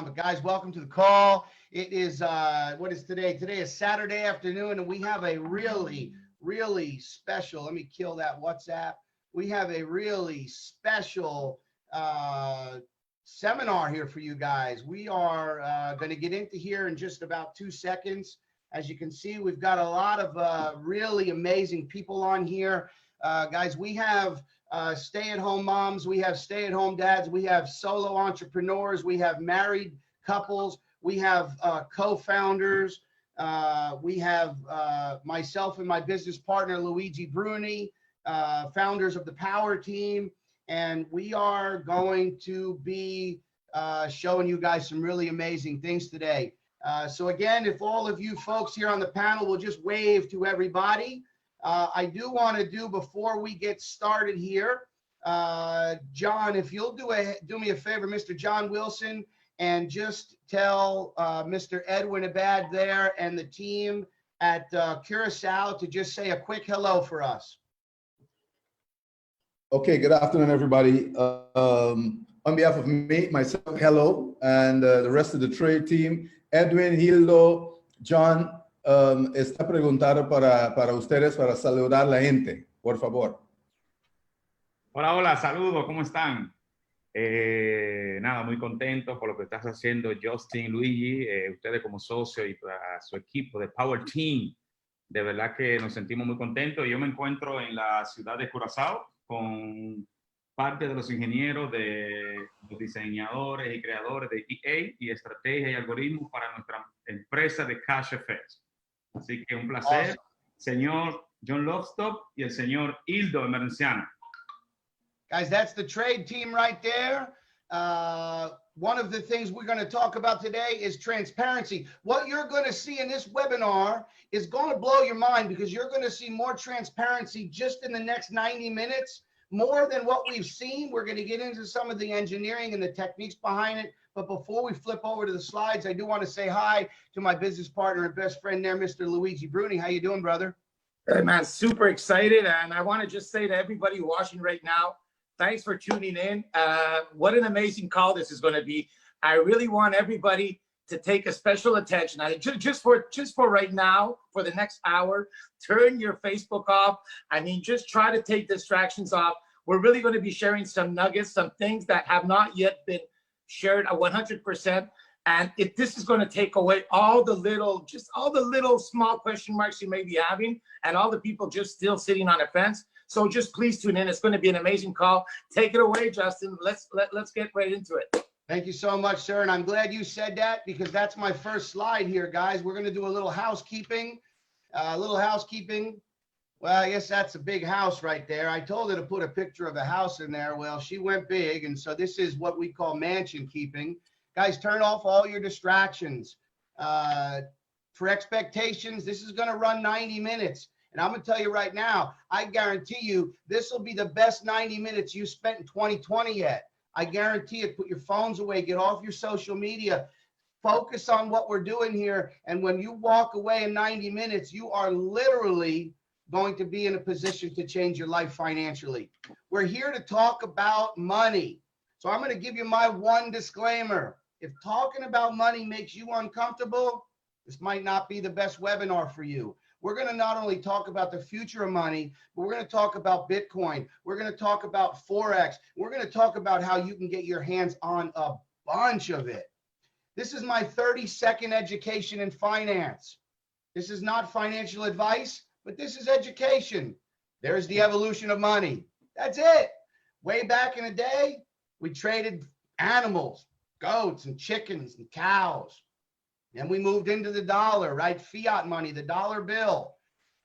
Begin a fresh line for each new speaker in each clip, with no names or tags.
on. But guys, welcome to the call. It is what is today? Today is Saturday afternoon, and we have a really special. Let me kill that WhatsApp. We have a really special seminar here for you guys. We are going to get into here in just about 2 seconds. As you can see, we've got a lot of really amazing people on here. Guys, we have stay-at-home moms, we have stay-at-home dads, we have solo entrepreneurs, we have married couples, we have co-founders, we have myself and my business partner, Luigi Bruni, founders of the Power Team, and we are going to be showing you guys some really amazing things today. So again, if all of you folks here on the panel will just wave to everybody. I do want to do, before we get started here, John, if you'll do me a favor, Mr. John Wilson, and just tell Mr. Edwin Abad there and the team at Curacao to just say a quick hello for us.
Okay, good afternoon, everybody. On behalf of me, myself, hello, and the rest of the trade team, Edwin, Hildo, John, está preguntado para ustedes, para saludar la gente, por favor.
Hola, hola, saludos, ¿cómo están? Nada, muy contento por lo que estás haciendo, Justin, Luigi, ustedes como socios y para su equipo de Power Team. De verdad que nos sentimos muy contentos. Yo me encuentro en la ciudad de Curazao con parte de los ingenieros, de los diseñadores y creadores de EA y estrategia y algoritmos para nuestra empresa de CashFX. Así que un placer, awesome. Señor John Lovestock y el señor Hildo Emerenciano.
Guys, that's the trade team right there. One of the things we're going to talk about today is transparency. What you're going to see in this webinar is going to blow your mind, because you're going to see more transparency just in the next 90 minutes, more than what we've seen. We're going to get into some of the engineering and the techniques behind it. But before we flip over to the slides, I do want to say hi to my business partner and best friend there, Mr. Luigi Bruni. How you doing, brother?
Hey, man, super excited. And I want to just say to everybody watching right now, thanks for tuning in. What an amazing call this is going to be. I really want everybody to take a special attention. Just for right now, for the next hour, turn your Facebook off. I mean, just try to take distractions off. We're really going to be sharing some nuggets, some things that have not yet been shared 100%. And this is going to take away all the little small question marks you may be having, and all the people just still sitting on a fence. So just please tune in. It's going to be an amazing call. Take it away, Justin. Let's get right into it.
Thank you so much, sir. And I'm glad you said that, because that's my first slide here, guys. We're going to do a little housekeeping. Well, I guess that's a big house right there. I told her to put a picture of a house in there. Well, she went big. And so this is what we call mansion keeping. Guys, turn off all your distractions. For expectations, this is going to run 90 minutes. And I'm going to tell you right now, I guarantee you this will be the best 90 minutes you spent in 2020 yet. I guarantee it. Put your phones away. Get off your social media. Focus on what we're doing here. And when you walk away in 90 minutes, you are literally going to be in a position to change your life financially. We're here to talk about money. So I'm going to give you my one disclaimer. If talking about money makes you uncomfortable, this might not be the best webinar for you. We're going to not only talk about the future of money, but we're going to talk about Bitcoin. We're going to talk about Forex. We're going to talk about how you can get your hands on a bunch of it. This is my 30-second education in finance. This is not financial advice, but this is education. There's the evolution of money. That's it. Way back in the day, we traded animals, goats and chickens and cows. Then we moved into the dollar, right? Fiat money, the dollar bill.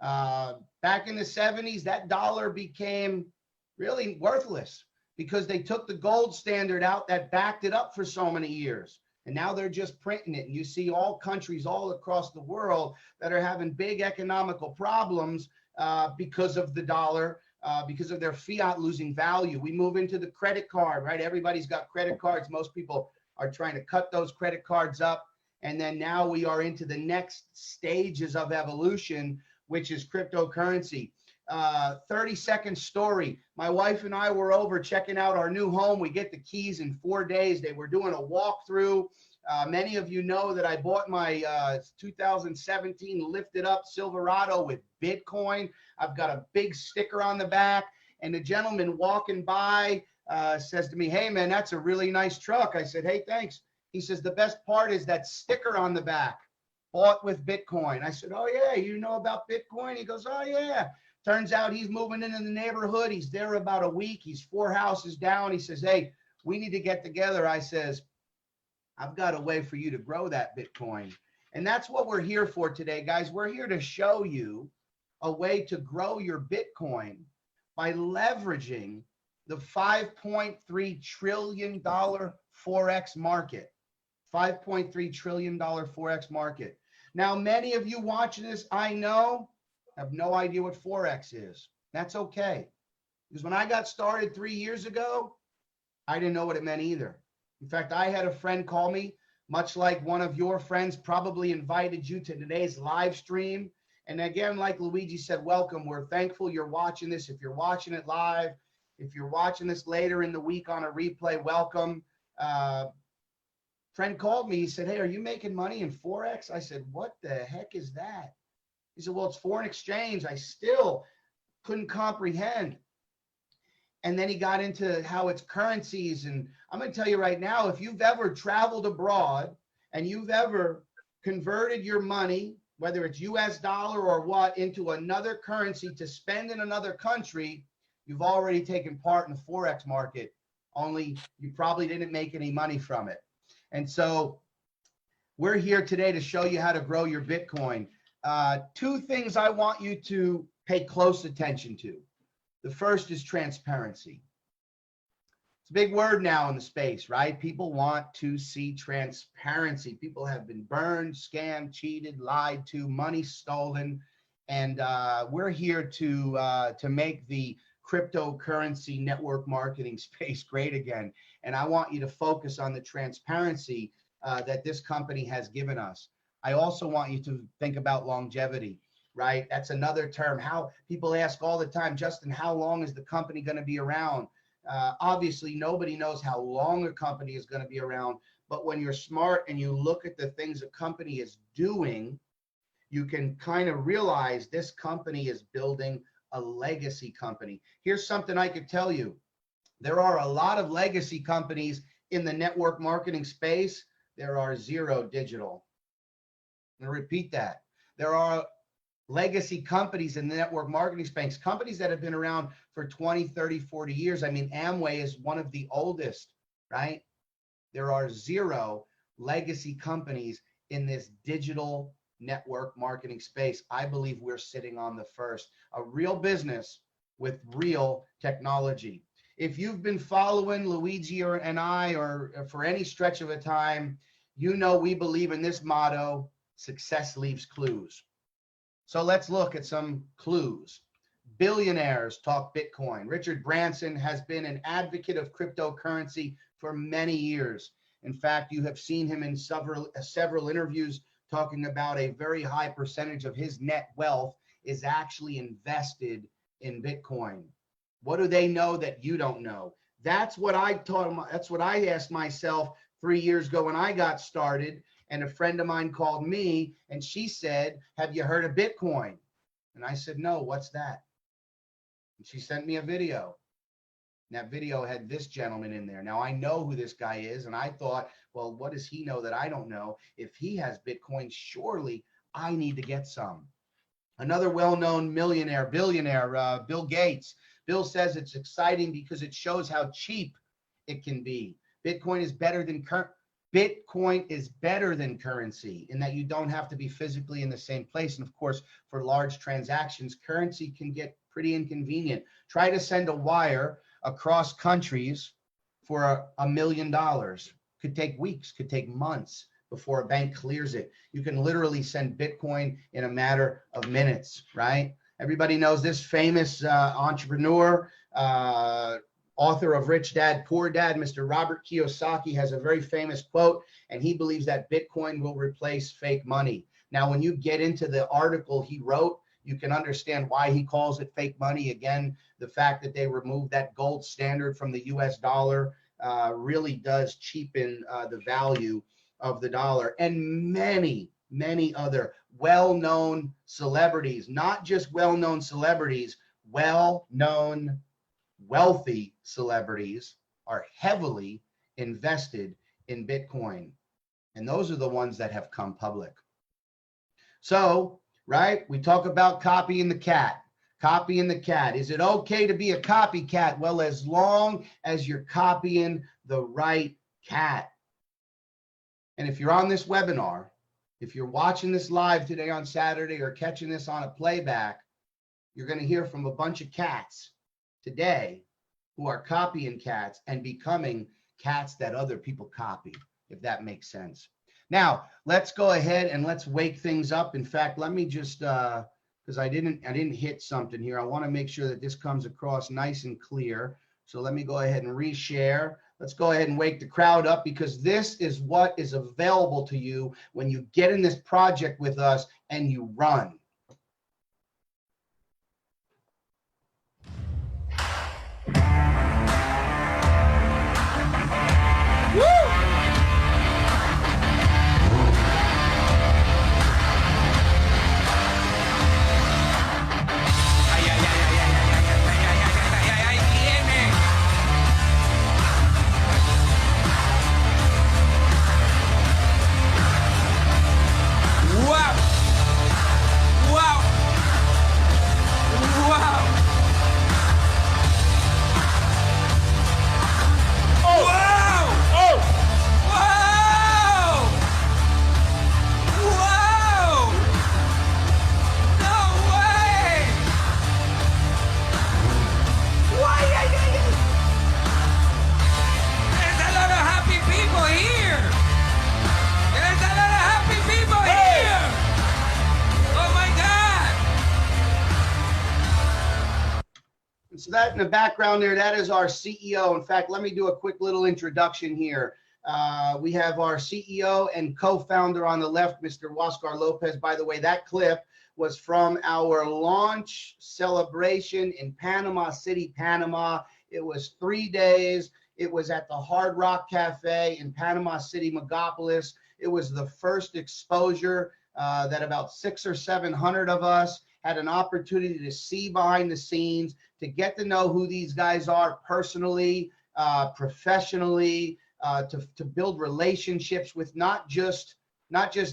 Back in the 70s, that dollar became really worthless because they took the gold standard out that backed it up for so many years. And now they're just printing it. And you see all countries all across the world that are having big economical problems because of the dollar, because of their fiat losing value. We move into the credit card, right? Everybody's got credit cards. Most people are trying to cut those credit cards up. And then now we are into the next stages of evolution, which is cryptocurrency. 30-second story. My wife and I were over checking out our new home. We get the keys in 4 days. They were doing a walkthrough. Many of you know that I bought my 2017 lifted up Silverado with Bitcoin. I've got a big sticker on the back, and the gentleman walking by says to me, "Hey man, that's a really nice truck." I said, "Hey, thanks." He says, "The best part is that sticker on the back, bought with Bitcoin." I said, "Oh yeah, you know about Bitcoin?" He goes, "Oh yeah." Turns out he's moving into the neighborhood. He's there about a week. He's 4 houses down. He says, "Hey, we need to get together." I says, "I've got a way for you to grow that Bitcoin." And that's what we're here for today, guys. We're here to show you a way to grow your Bitcoin by leveraging the $5.3 trillion Forex market. $5.3 trillion Forex market. Now, many of you watching this, I know, have no idea what Forex is. That's okay. Because when I got started 3 years ago, I didn't know what it meant either. In fact, I had a friend call me, much like one of your friends probably invited you to today's live stream. And again, like Luigi said, welcome. We're thankful you're watching this. If you're watching it live, if you're watching this later in the week on a replay, welcome. Friend called me. He said, "Hey, are you making money in Forex?" I said, "What the heck is that?" He said, "Well, it's foreign exchange." I still couldn't comprehend. And then he got into how it's currencies. And I'm going to tell you right now, if you've ever traveled abroad and you've ever converted your money, whether it's US dollar or what, into another currency to spend in another country, you've already taken part in the Forex market, only you probably didn't make any money from it. And so we're here today to show you how to grow your Bitcoin. 2 things I want you to pay close attention to. The first is transparency. It's a big word now in the space, right? People want to see transparency. People have been burned, scammed, cheated, lied to, money stolen. And we're here to make the cryptocurrency network marketing space great again. And I want you to focus on the transparency that this company has given us. I also want you to think about longevity, right? That's another term. How people ask all the time, "Justin, how long is the company going to be around?" Obviously, nobody knows how long a company is going to be around. But when you're smart and you look at the things a company is doing, you can kind of realize this company is building a legacy company. Here's something I could tell you. There are a lot of legacy companies in the network marketing space. There are 0 digital. I'm going to repeat that. There are legacy companies in the network marketing space, companies that have been around for 20, 30, 40 years. I mean, Amway is one of the oldest, right? There are 0 legacy companies in this digital network marketing space. I believe we're sitting on the first, a real business with real technology. If you've been following Luigi and I, or for any stretch of a time, you know we believe in this motto: success leaves clues. So let's look at some clues. Billionaires talk Bitcoin. Richard Branson has been an advocate of cryptocurrency for many years. In fact, you have seen him in several interviews talking about a very high percentage of his net wealth is actually invested in Bitcoin. What do they know that you don't know? That's what I taught. That's what I asked myself 3 years ago when I got started. And a friend of mine called me and she said, "Have you heard of Bitcoin?" And I said, "No, what's that?" And she sent me a video. And that video had this gentleman in there. Now I know who this guy is. And I thought, well, what does he know that I don't know? If he has Bitcoin, surely I need to get some. Another well-known billionaire, Bill Gates. Bill says it's exciting because it shows how cheap it can be. Bitcoin is better than currency in that you don't have to be physically in the same place. And of course, for large transactions, currency can get pretty inconvenient. Try to send a wire across countries for $1 million. Could take weeks, could take months before a bank clears it. You can literally send Bitcoin in a matter of minutes, right? Everybody knows this famous entrepreneur, author of Rich Dad, Poor Dad, Mr. Robert Kiyosaki, has a very famous quote, and he believes that Bitcoin will replace fake money. Now, when you get into the article he wrote, you can understand why he calls it fake money. Again, the fact that they removed that gold standard from the US dollar really does cheapen the value of the dollar, and many, many other well-known celebrities, not just well-known celebrities, well-known wealthy celebrities are heavily invested in Bitcoin. And those are the ones that have come public. So, right, we talk about copying the cat. Copying the cat. Is it okay to be a copycat? Well, as long as you're copying the right cat. And if you're on this webinar, if you're watching this live today on Saturday or catching this on a playback, you're going to hear from a bunch of cats today who are copying cats and becoming cats that other people copy, if that makes sense. Now, let's go ahead and let's wake things up. In fact, let me just, because I didn't hit something here. I want to make sure that this comes across nice and clear. So let me go ahead and reshare. Let's go ahead and wake the crowd up, because this is what is available to you when you get in this project with us and you run. So that in the background there, that is our CEO. In fact, let me do a quick little introduction here. We have our CEO and co-founder on the left, Mr. Oscar Lopez. By the way, that clip was from our launch celebration in Panama City, Panama. It was 3 days. It was at the Hard Rock Cafe in Panama City, Megapolis. It was the first exposure that about 600 or 700 of us had an opportunity to see behind the scenes, to get to know who these guys are personally, professionally, to build relationships with not just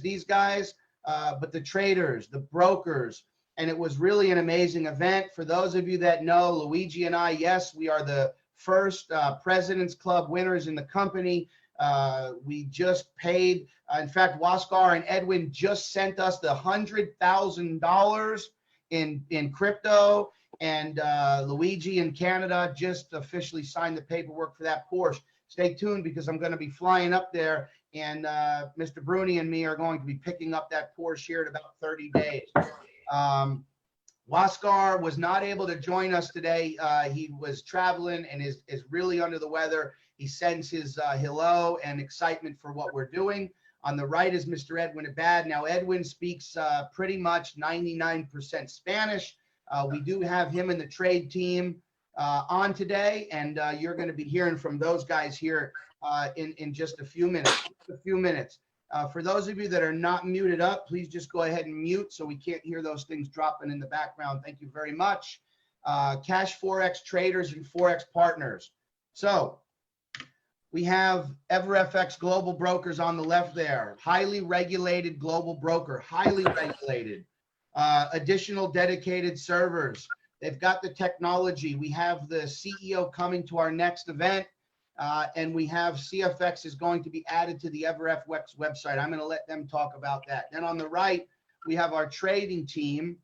these guys, but the traders, the brokers. And it was really an amazing event. For those of you that know, Luigi and I, yes, we are the first President's Club winners in the company. We just paid, in fact, Waskar and Edwin just sent us the $100,000 in crypto, and Luigi in Canada just officially signed the paperwork for that Porsche. Stay tuned, because I'm going to be flying up there, and Mr. Bruni and me are going to be picking up that Porsche here in about 30 days. Waskar was not able to join us today. He was traveling and is really under the weather. He sends his hello and excitement for what we're doing. On the right is Mr. Edwin Abad. Now, Edwin speaks pretty much 99% Spanish. We do have him and the trade team on today, and you're going to be hearing from those guys here in just a few minutes. For those of you that are not muted up, please just go ahead and mute so we can't hear those things dropping in the background. Thank you very much. Cash Forex traders and Forex partners. So we have EverFX Global Brokers on the left there. Highly regulated global broker, highly regulated. Additional dedicated servers. They've got the technology. We have the CEO coming to our next event. And we have CFX is going to be added to the EverFX website. I'm going to let them talk about that. Then on the right, we have our trading team.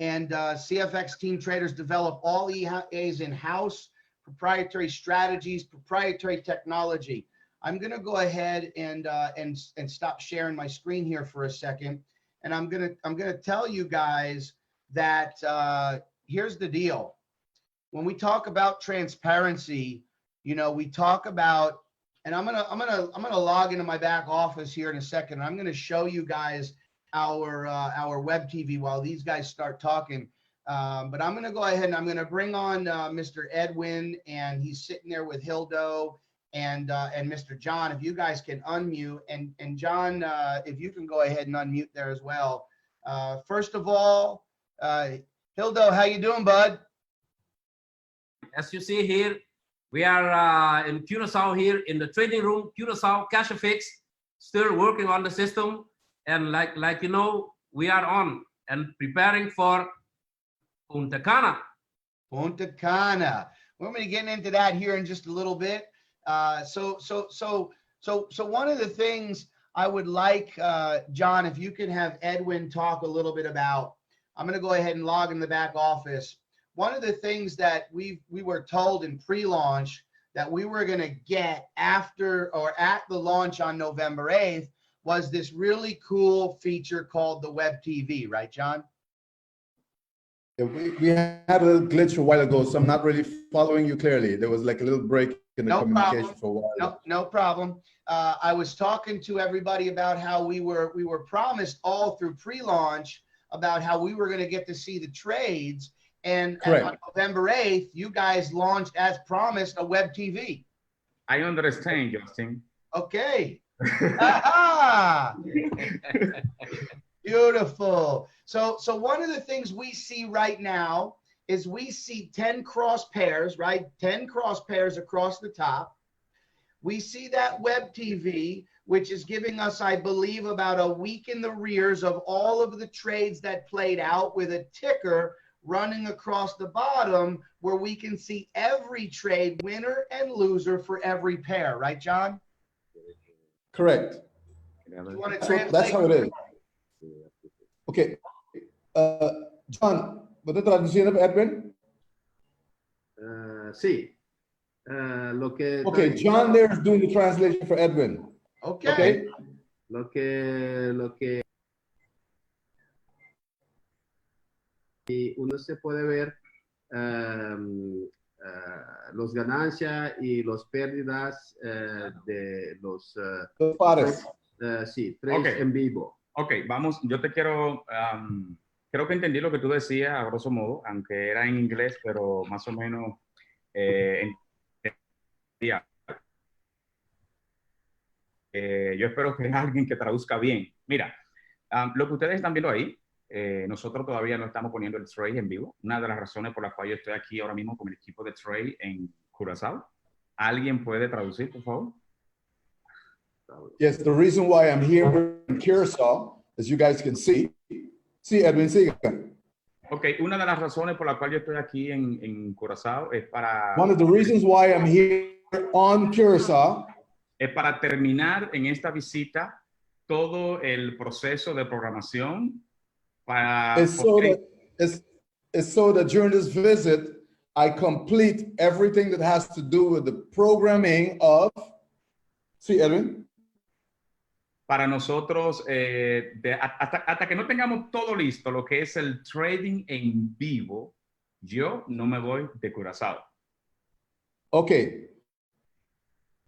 And CFX team traders develop all EAs in-house, proprietary strategies, proprietary technology. I'm going to go ahead and stop sharing my screen here for a second. And I'm going to tell you guys that here's the deal. When we talk about transparency, you know, we talk about, and I'm gonna log into my back office here in a second. I'm gonna show you guys our web TV while these guys start talking. But I'm gonna go ahead and I'm gonna bring on Mr. Edwin, and he's sitting there with Hildo and Mr. John, if you guys can unmute, and John, if you can go ahead and unmute there as well. First of all, Hildo, how you doing, bud?
As you see here, we are in Curacao here in the trading room, Curacao CashFX, still working on the system. And like you know, we are on and preparing for Punta Cana.
Punta Cana. We're going to get into that here in just a little bit. So one of the things I would like, John, if you could have Edwin talk a little bit about, I'm going to go ahead and log in the back office. One of the things that we were told in pre-launch that we were going to get after or at the launch on November 8th was this really cool feature called the Web TV, right, John?
Yeah, we had a little glitch a while ago, so I'm not really following you clearly. There was like a little break in the communication for a while.
No problem. I was talking to everybody about how we were promised all through pre-launch about how we were going to get to see the trades. And on November 8th, you guys launched, as promised, a Web TV.
I understand, Justin.
Okay. Beautiful. So one of the things we see right now is we see 10 cross pairs, right? 10 cross pairs across the top. We see that Web TV, which is giving us, I believe, about a week in the rears of all of the trades that played out, with a ticker running across the bottom where we can see every trade, winner and loser, for every pair, right, John?
Correct.
You want to
So
translate?
that's how it is. Okay. John, ¿puedes traducir, Edwin?
Sí. Lo que
Okay, John there is doing the translation for Edwin.
Okay.
lo que y uno se puede ver los ganancias y los pérdidas de los
pares.
sí, trades en vivo.
Ok, vamos, yo te quiero, creo que entendí lo que tú decías a grosso modo, aunque era en inglés, pero más o menos entendía. Yo espero que alguien que traduzca bien. Mira, lo que ustedes están viendo ahí, nosotros todavía no estamos poniendo el trade en vivo. Una de las razones por las cuales yo estoy aquí ahora mismo con el equipo de trade en Curazao. ¿Alguien puede traducir, por favor?
Yes, the reason why I'm here in Curacao, as you guys can see. Sí, Edwin, siga.
Ok, una de las razones por las cuales yo estoy aquí en Curazao es para...
One of the reasons why I'm here on Curacao
es para terminar en esta visita todo el proceso de programación para...
is so that during this visit, I complete everything that has to do with the programming of... Sí, Edwin.
Para nosotros, hasta que no tengamos todo listo, lo que es el trading en vivo, yo no me voy de Curazao.
Okay.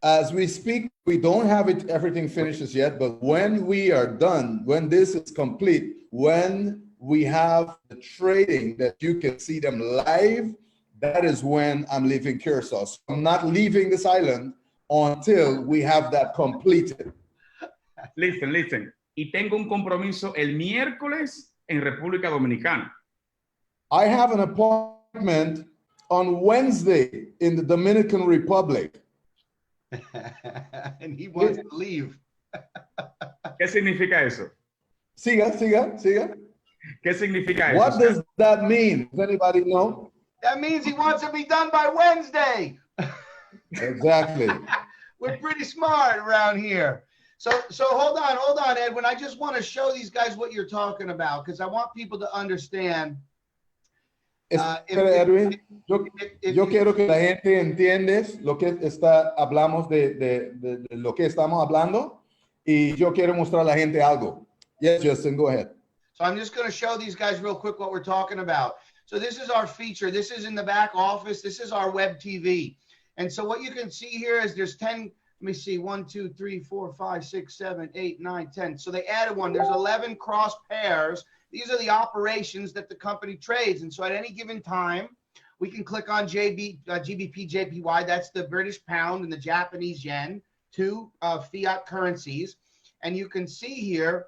As we speak, we don't have everything finished yet, but when we are done, when this is complete, when we have the trading that you can see them live, that is when I'm leaving Curacao. So I'm not leaving this island until we have that completed.
Listen. Y tengo un compromiso el miércoles en República Dominicana.
I have an appointment on Wednesday in the Dominican Republic.
And he wants to leave.
¿Qué significa eso?
Siga.
¿Qué significa eso?
What does that mean? Does anybody know?
That means he wants to be done by Wednesday.
Exactly.
We're pretty smart around here. So hold on, Edwin. I just want to show these guys what you're talking about, because I want people to understand.
Edwin, yo quiero que la gente entienda lo que hablamos de lo que estamos hablando, y yo quiero mostrar a la gente algo. Yes, Justin, go ahead.
So I'm just going to show these guys real quick what we're talking about. So this is our feature. This is in the back office. This is our web TV. And so what you can see here is there's 10, let me see, 1, 2, 3, 4, 5, 6, 7, 8, 9, 10. So they added one. There's 11 cross pairs. These are the operations that the company trades. And so at any given time, We can click on GBP, JPY. That's the British pound and the Japanese yen, two fiat currencies. And you can see here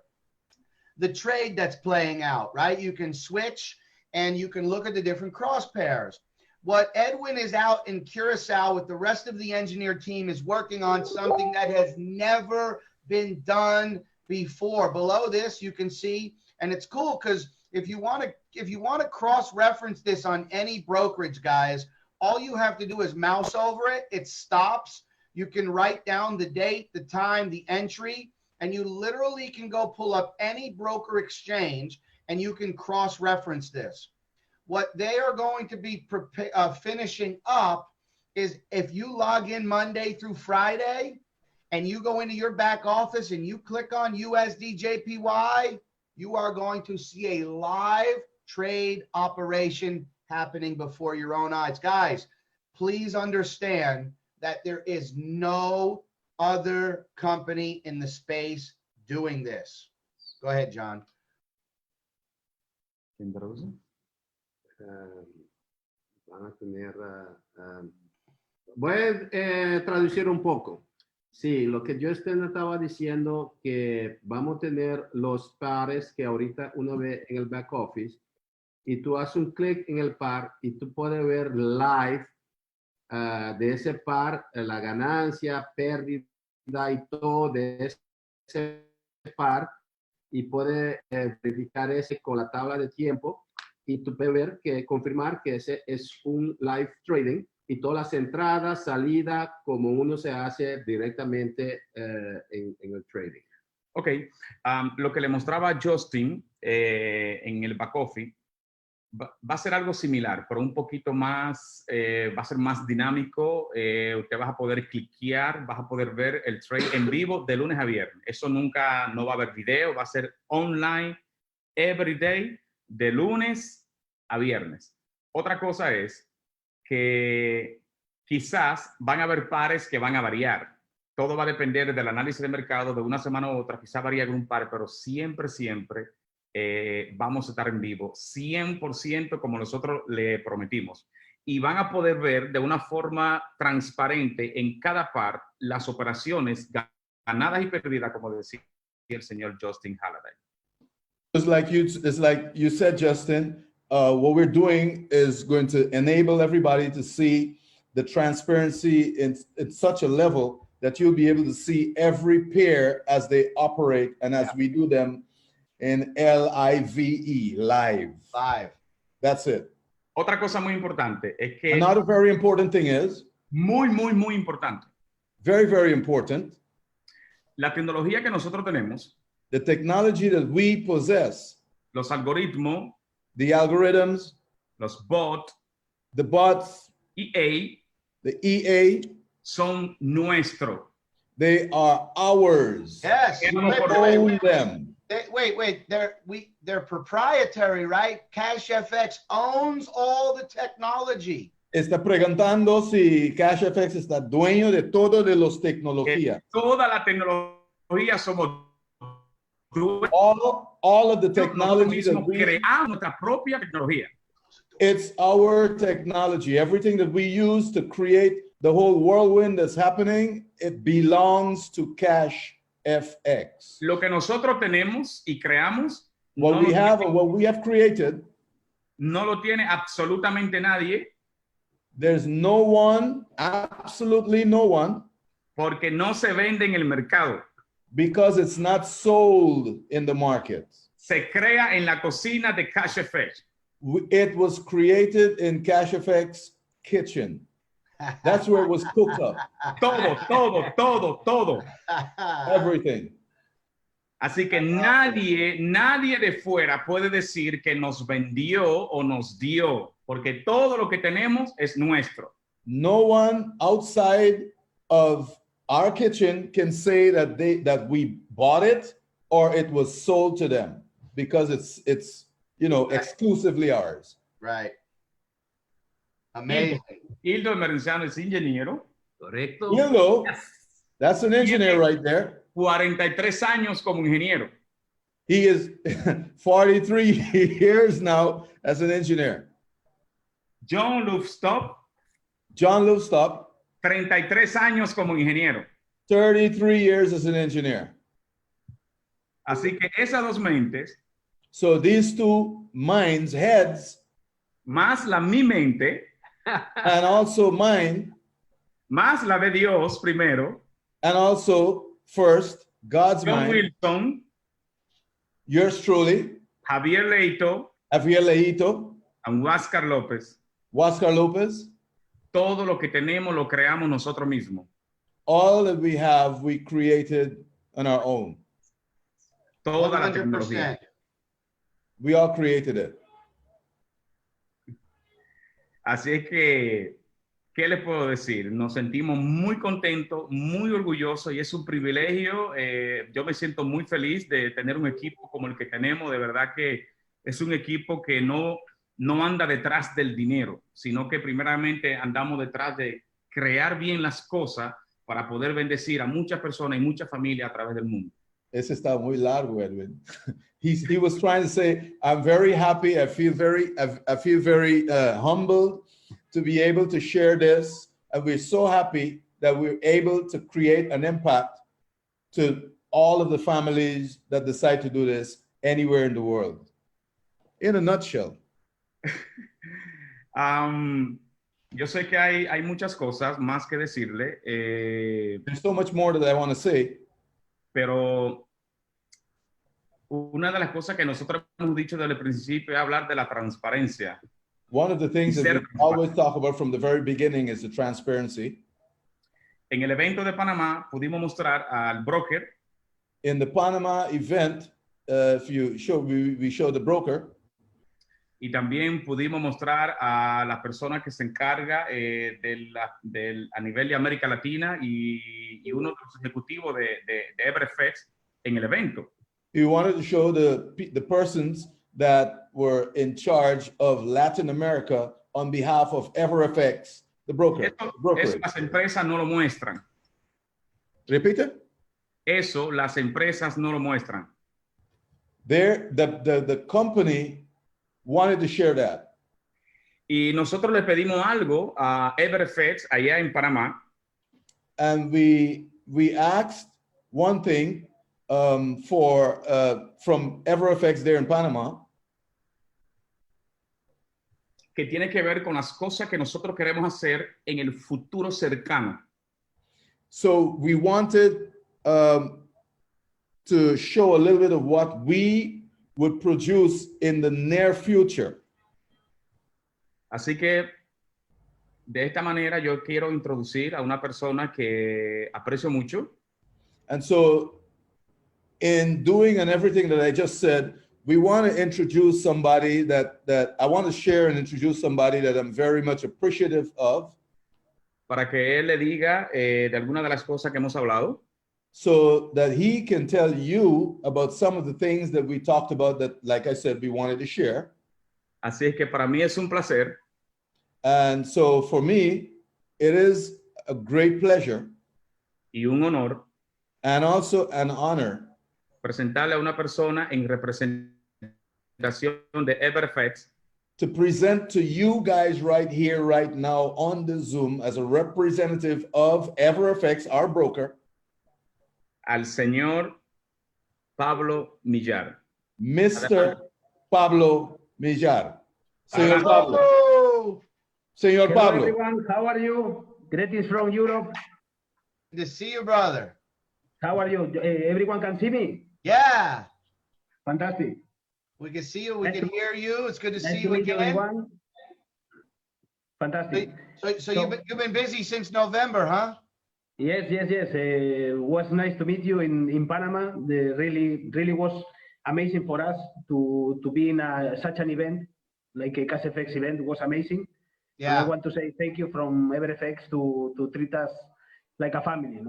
the trade that's playing out, right? You can switch and you can look at the different cross pairs. What Edwin is out in Curacao with the rest of the engineer team is working on something that has never been done before. Below this, you can see, and it's cool because if you want to cross-reference this on any brokerage, guys, all you have to do is mouse over it. It stops. You can write down the date, the time, the entry, and you literally can go pull up any broker exchange and you can cross-reference this. What they are going to be finishing up is if you log in Monday through Friday and you go into your back office and you click on USD JPY, you are going to see a live trade operation happening before your own eyes. Guys, please understand that there is no other company in the space doing this. Go ahead, John.
Van a tener, voy a traducir un poco. Sí, lo que yo estaba diciendo, que vamos a tener los pares que ahorita uno ve en el back office y tú haces un clic en el par y tú puedes ver live de ese par, la ganancia, pérdida y todo de ese par, y puedes verificar ese con la tabla de tiempo. Y tú puedes ver confirmar que ese es un live trading y todas las entradas, salidas, como uno se hace directamente en el trading.
Ok, lo que le mostraba a Justin en el back office va a ser algo similar, pero un poquito más, va a ser más dinámico. Usted vas a poder cliquear, vas a poder ver el trade en vivo de lunes a viernes. Eso no va a haber video, va a ser online, every day, de lunes a viernes. Otra cosa es que quizás van a haber pares que van a variar. Todo va a depender del análisis de mercado de una semana a otra. Quizás varía algún par, pero siempre vamos a estar en vivo 100% como nosotros le prometimos. Y van a poder ver de una forma transparente en cada par las operaciones ganadas y perdidas, como decía el señor Justin Halliday.
It's like you said, Justin, what we're doing is going to enable everybody to see the transparency in such a level that you'll be able to see every pair as they operate and as we do them in LIVE, live.
Live.
That's it.
Otra cosa muy importante es que...
Another very important thing is...
Muy importante.
Very, very important.
La tecnología que nosotros tenemos...
The technology that we possess,
los algoritmos,
the algorithms,
los bots,
the bots,
the
EA,
son nuestros.
They are ours.
Yes.
We own them.
Wait. They're proprietary, right? CashFX owns all the technology.
Está preguntando si CashFX está dueño de todo de los tecnologías.
Toda la tecnología somos
all of the technology that we
creamos nuestra propia tecnología.
It's our technology. Everything that we use to create the whole whirlwind that's happening, it belongs to CashFX.
Lo que nosotros tenemos y creamos,
what we have created,
no lo tiene absolutamente nadie.
There's no one, absolutely no one,
porque no se vende en el mercado.
Because it's not sold in the market.
Se crea en la cocina de CashFX.
It was created in CashFX kitchen. That's where it was cooked up.
Todo.
Everything.
Así que nadie de fuera puede decir que nos vendió o nos dio, porque todo lo que tenemos es nuestro.
No one outside of our kitchen can say that we bought it or it was sold to them, because it's exclusively ours.
Right. Amazing.
Hildo Merenciano es ingeniero.
Correcto.
Hildo, that's an engineer right there.
43 años como ingeniero.
He is 43 years now as an engineer.
John Lufstop,
John Lufstop,
33 años como ingeniero.
33 years as an engineer.
Así que esas dos mentes,
So these two minds, heads,
más mi mente,
and also mine,
más la de Dios primero,
and also first, God's
John
mind,
Wilson,
yours truly,
Javier Leito,
Javier Leito,
and Huáscar López,
Huáscar Lopez,
todo lo que tenemos lo creamos nosotros mismos.
all that we have, we created on our own.
Toda la
100%.
tecnología.
We all created it.
Así es que, ¿qué les puedo decir? Nos sentimos muy contentos, muy orgullosos y es un privilegio. Yo me siento muy feliz de tener un equipo como el que tenemos. De verdad que es un equipo que no anda detrás del dinero, sino que primeramente andamos detrás de crear bien las cosas para poder bendecir a muchas personas y muchas familias a través del mundo.
Ese está muy largo, Edwin. He was trying to say, I'm very happy. I feel very humbled to be able to share this. And we're so happy that we're able to create an impact to all of the families that decide to do this anywhere in the world. In a nutshell.
Yo sé que hay muchas cosas más que decirle.
There's so much more that I want to say.
Pero una de las cosas que nosotros hemos dicho desde el principio es hablar de la transparencia.
One of the things that we always talk about from the very beginning is the transparency.
En el evento de Panamá pudimos mostrar al broker.
In the Panama event, if you show, we showed the broker.
Y también pudimos mostrar a la persona que se encarga a nivel de América Latina y uno de los ejecutivos de CashFX en el evento.
We wanted to show the persons that were in charge of Latin America on behalf of CashFX, the broker.
Eso las empresas no lo muestran.
Repeat it?
Eso las empresas no lo muestran.
The company wanted to share that.
Y nosotros le pedimos algo a CashFX allá en Panamá.
And we asked one thing from CashFX there in Panama.
Que tiene que ver con las cosas que nosotros queremos hacer en el futuro cercano.
So we wanted to show a little bit of what we would produce in the near future.
Así que de esta manera yo quiero introducir a una persona que aprecio mucho.
And so in doing and everything that I just said, we want to introduce somebody that I want to share and introduce somebody that I'm very much appreciative of.
Para que él le diga de alguna de las cosas que hemos hablado.
So that he can tell you about some of the things that we talked about that, like I said, we wanted to share.
Así es que para mí es un placer.
And so for me, it is a great pleasure.
Y un honor.
And also an honor.
Presentarle a una persona en representación de CashFX.
To present to you guys right here, right now on the Zoom as a representative of CashFX, our broker.
Al señor Pablo Millar.
Mr. Pablo Millar. Señor Pablo. Señor
Hello,
Pablo.
everyone. How are you? Greetings from Europe.
Good to see you, brother.
How are you? Everyone can see me?
Yeah.
Fantastic.
We can see you. We can hear you. It's good to see
Nice to
you
meet you,
again.
everyone. Fantastic.
So you've been busy since November, huh?
Yes. It was nice to meet you in Panama. Really was amazing for us to be in such an event, like a CashFX event. It was amazing.
Yeah.
And I want to say thank you from CashFX to treat us like a family,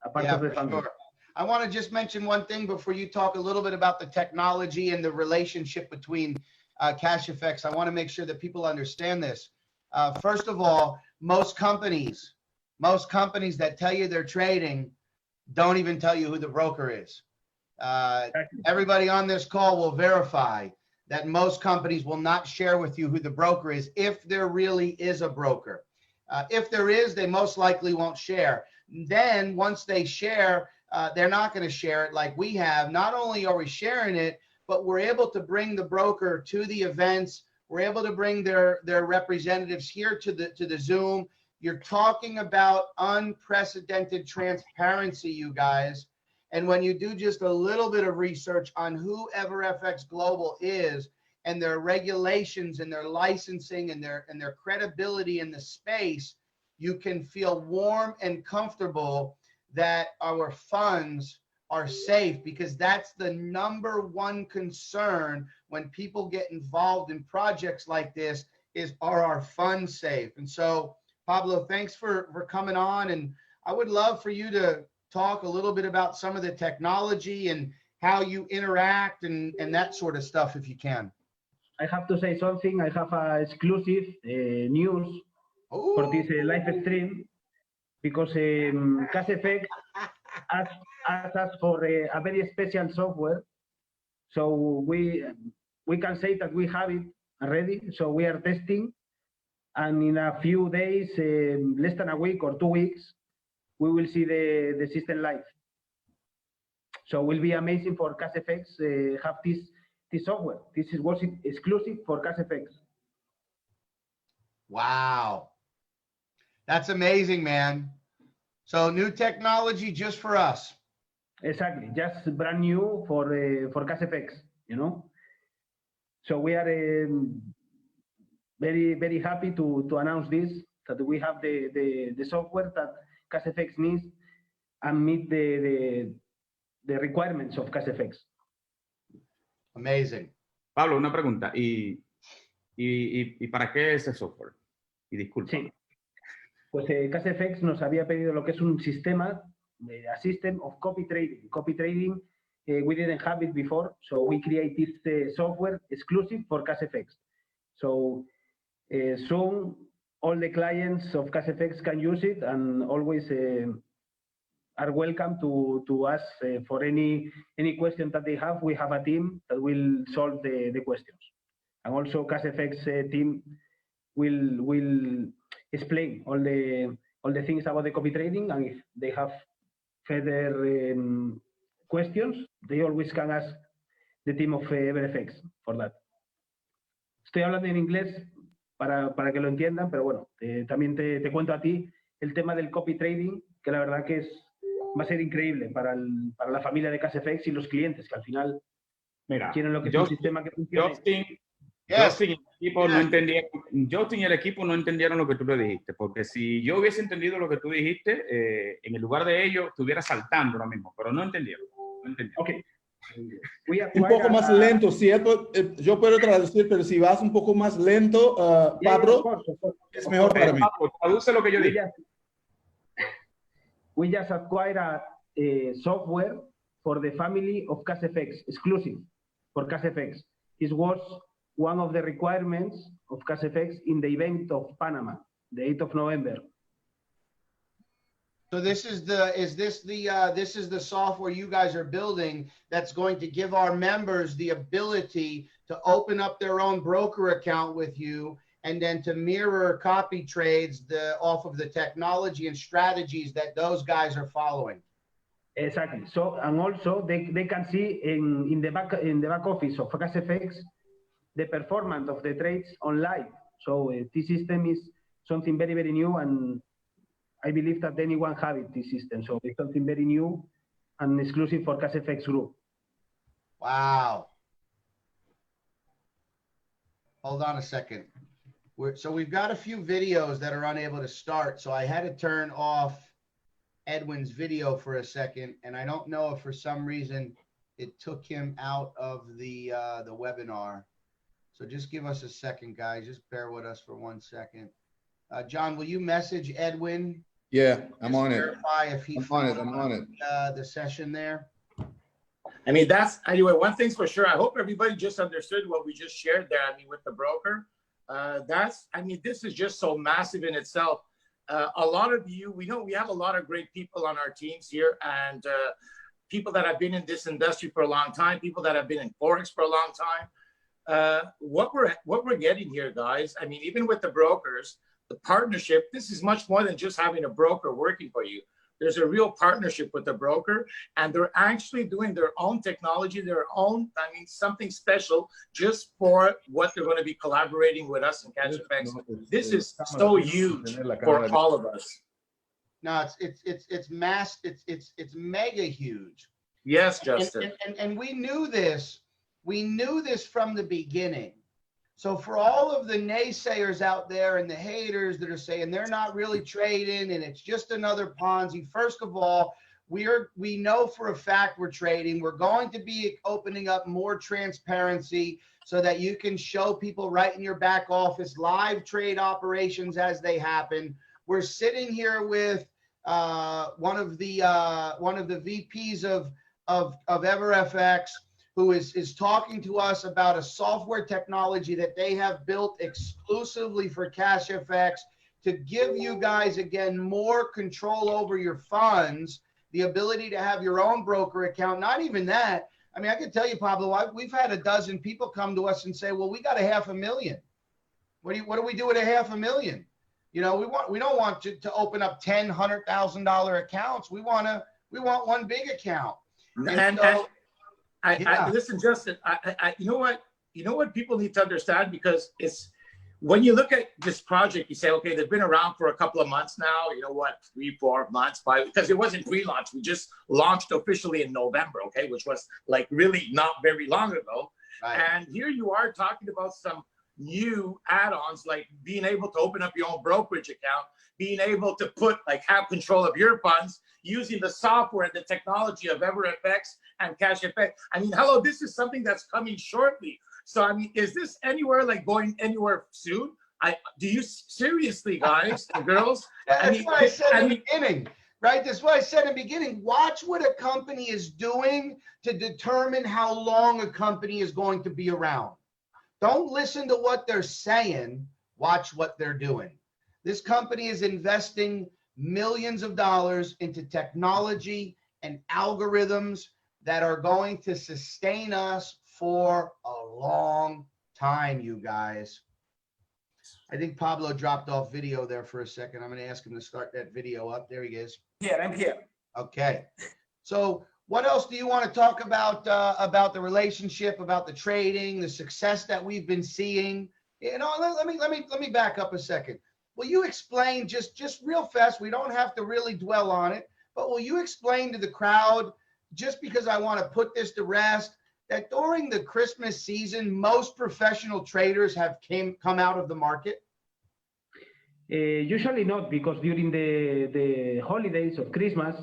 a part of the family.
Sure. I want to just mention one thing before you talk a little bit about the technology and the relationship between CashFX. I want to make sure that people understand this. First of all, most companies that tell you they're trading don't even tell you who the broker is. Everybody on this call will verify that most companies will not share with you who the broker is, if there really is a broker. If there is, they most likely won't share. Then once they share, they're not going to share it like we have. Not only are we sharing it, but we're able to bring the broker to the events. We're able to bring their representatives here to the Zoom. You're talking about unprecedented transparency, you guys. And when you do just a little bit of research on who EverFX Global is and their regulations and their licensing and their credibility in the space, you can feel warm and comfortable that our funds are safe, because that's the #1 concern when people get involved in projects like this is, are our funds safe? And so, Pablo, thanks for coming on. And I would love for you to talk a little bit about some of the technology and how you interact and that sort of stuff, if you can.
I have to say something. I have exclusive news for this live stream, because CashFX asked us for a very special software. So we can say that we have it already. So we are testing, and in a few days, less than a week or 2 weeks, we will see the system live. So it will be amazing for CashFX have this software. This was exclusive for CashFX.
Wow. That's amazing, man. So new technology just for us.
Exactly, just brand new for CashFX, you know. So we are very, very happy to announce this, that we have the software that CashFX needs and meet the requirements of CashFX.
Amazing.
Pablo, una pregunta. ¿Y para qué ese software? Y disculpa.
Sí. Pues CashFX nos había pedido lo que es un sistema, a system of copy trading. Copy trading, we didn't have it before, so we created this software exclusive for CashFX. So soon all the clients of CashFX can use it, and always are welcome to ask for any question that they have. We have a team that will solve the questions, and also CashFX team will explain all the things about the copy trading, and if they have further questions, they always can ask the team of EverFX for that. Estoy hablando en inglés para que lo entiendan, pero bueno, también te cuento a ti el tema del copy trading, que la verdad que va a ser increíble para la familia de CashFX y los clientes, que al final quieren lo que es un sistema que funcione.
Justin y el equipo no entendieron lo que tú le dijiste, porque si yo hubiese entendido lo que tú dijiste, en el lugar de ellos estuviera saltando ahora mismo, pero no entendieron.
Okay.
Un poco más lento, ¿cierto? Yo puedo traducir, pero si vas un poco más lento, Pablo, es mejor para mí.
Pablo, traduce lo que yo dije.
We just acquired a software for the family of CashFX, exclusive for CashFX. This was one of the requirements of CashFX in the event of Panama, the 8th of November.
So this is the software you guys are building that's going to give our members the ability to open up their own broker account with you, and then to mirror copy trades off of the technology and strategies that those guys are following.
Exactly. So, and also they can see in the back office of CashFX the performance of the trades on live. So this system is something very, very new, and I believe that anyone have it, this system. So it's something very new and exclusive for CashFX group.
Wow. Hold on a second. So we've got a few videos that are unable to start. So I had to turn off Edwin's video for a second, and I don't know if for some reason it took him out of the webinar. So just give us a second, guys. Just bear with us for 1 second. John, will you message Edwin?
Yeah, I'm on it.
Verify if he
I'm on it.
The session there.
I mean, anyway, one thing's for sure. I hope everybody just understood what we just shared there. I mean, with the broker, this is just so massive in itself. A lot of you, we know we have a lot of great people on our teams here, and people that have been in this industry for a long time, people that have been in Forex for a long time. what we're getting here, guys. I mean, even with the brokers, the partnership. This is much more than just having a broker working for you. There's a real partnership with the broker, and they're actually doing their own technology, their own, I mean, something special just for what they're going to be collaborating with us in CashFX. This is so huge for all of us.
No, it's mega huge.
Yes, Justin.
And we knew this. We knew this from the beginning. So for all of the naysayers out there and the haters that are saying they're not really trading and it's just another Ponzi, first of all, we know for a fact we're trading. We're going to be opening up more transparency so that you can show people right in your back office live trade operations as they happen. We're sitting here with one of the VPs of EverFX, who is talking to us about a software technology that they have built exclusively for CashFX to give you guys, again, more control over your funds, the ability to have your own broker account. Not even that. I mean, I can tell you, Pablo, we've had a dozen people come to us and say, well, we got $500,000. What do we do with $500,000? You know, we don't want to open up $10,000, $100,000 accounts. We want one big account.
And listen, Justin, you know what people need to understand, because it's, when you look at this project, you say, okay, they've been around for a couple of months now, you know what, 3, 4 months, 5, because it wasn't pre-launch. We just launched officially in November, okay, which was like really not very long ago. Right. And here you are talking about some new add-ons, like being able to open up your own brokerage account, being able to have control of your funds using the software and the technology of EverFX and CashFX. I mean, hello, this is something that's coming shortly. So, I mean, is this going anywhere soon? Do you seriously, guys and girls?
That's what I said in the beginning, right? That's what I said in the beginning. Watch what a company is doing to determine how long a company is going to be around. Don't listen to what they're saying. Watch what they're doing. This company is investing millions of dollars into technology and algorithms that are going to sustain us for a long time, you guys. I think Pablo dropped off video there for a second. I'm going to ask him to start that video up. There he is.
Yeah, I'm here.
Okay. So what else do you want to talk about the relationship, about the trading, the success that we've been seeing? You know, let me back up a second. Will you explain just real fast? We don't have to really dwell on it, but will you explain to the crowd, just because I want to put this to rest, that during the Christmas season, most professional traders have come out of the market?
Usually not, because during the holidays of Christmas,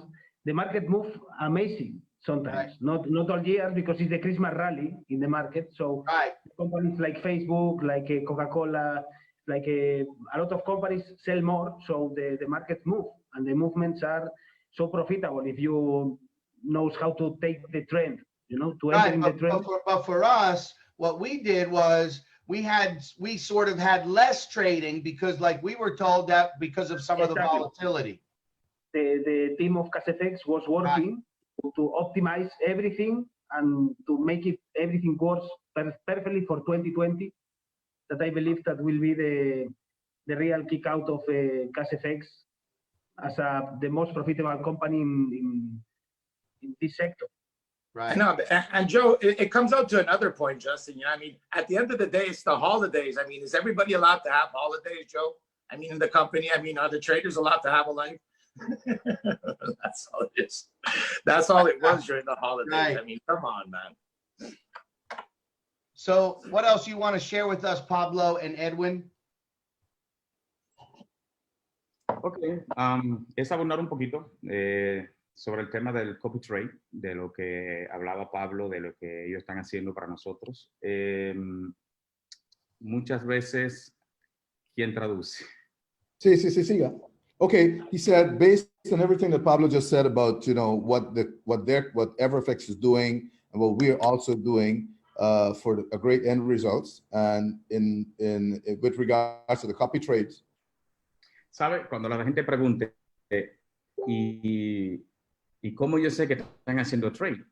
the market moves amazing sometimes. Right. Not all year, because it's the Christmas rally in the market. So right. Companies like Facebook, like Coca-Cola, like a lot of companies sell more, so the markets move, and the movements are so profitable if you knows how to take the trend, you know, to enter in the trend.
But for us, what we did was we sort of had less trading, because like we were told that because of some of the volatility.
The team of CashFX was working to optimize everything and to make everything works perfectly for 2020. That I believe that will be the real kick out of CashFX as the most profitable company in this sector.
Right. No, and Joe, it comes out to another point, Justin. You know, I mean, at the end of the day, it's the holidays. I mean, is everybody allowed to have holidays, Joe? I mean, in the company, I mean, are the traders allowed to have a life? That's all it is. That's all it was during the holidays. Right. I mean, come on, man.
So what else you want to share with us, Pablo and Edwin?
Ok, es abundar un poquito sobre el tema del copy trade, de lo que hablaba Pablo, de lo que ellos están haciendo para nosotros. Muchas veces, ¿quién traduce?
Sí, siga. Okay, he said, based on everything that Pablo just said about, you know, what EverFX is doing and what we are also doing, for a great end results, and with regards to the copy trades.
¿Sabe? Cuando la gente pregunte, ¿y cómo yo sé que están haciendo trade?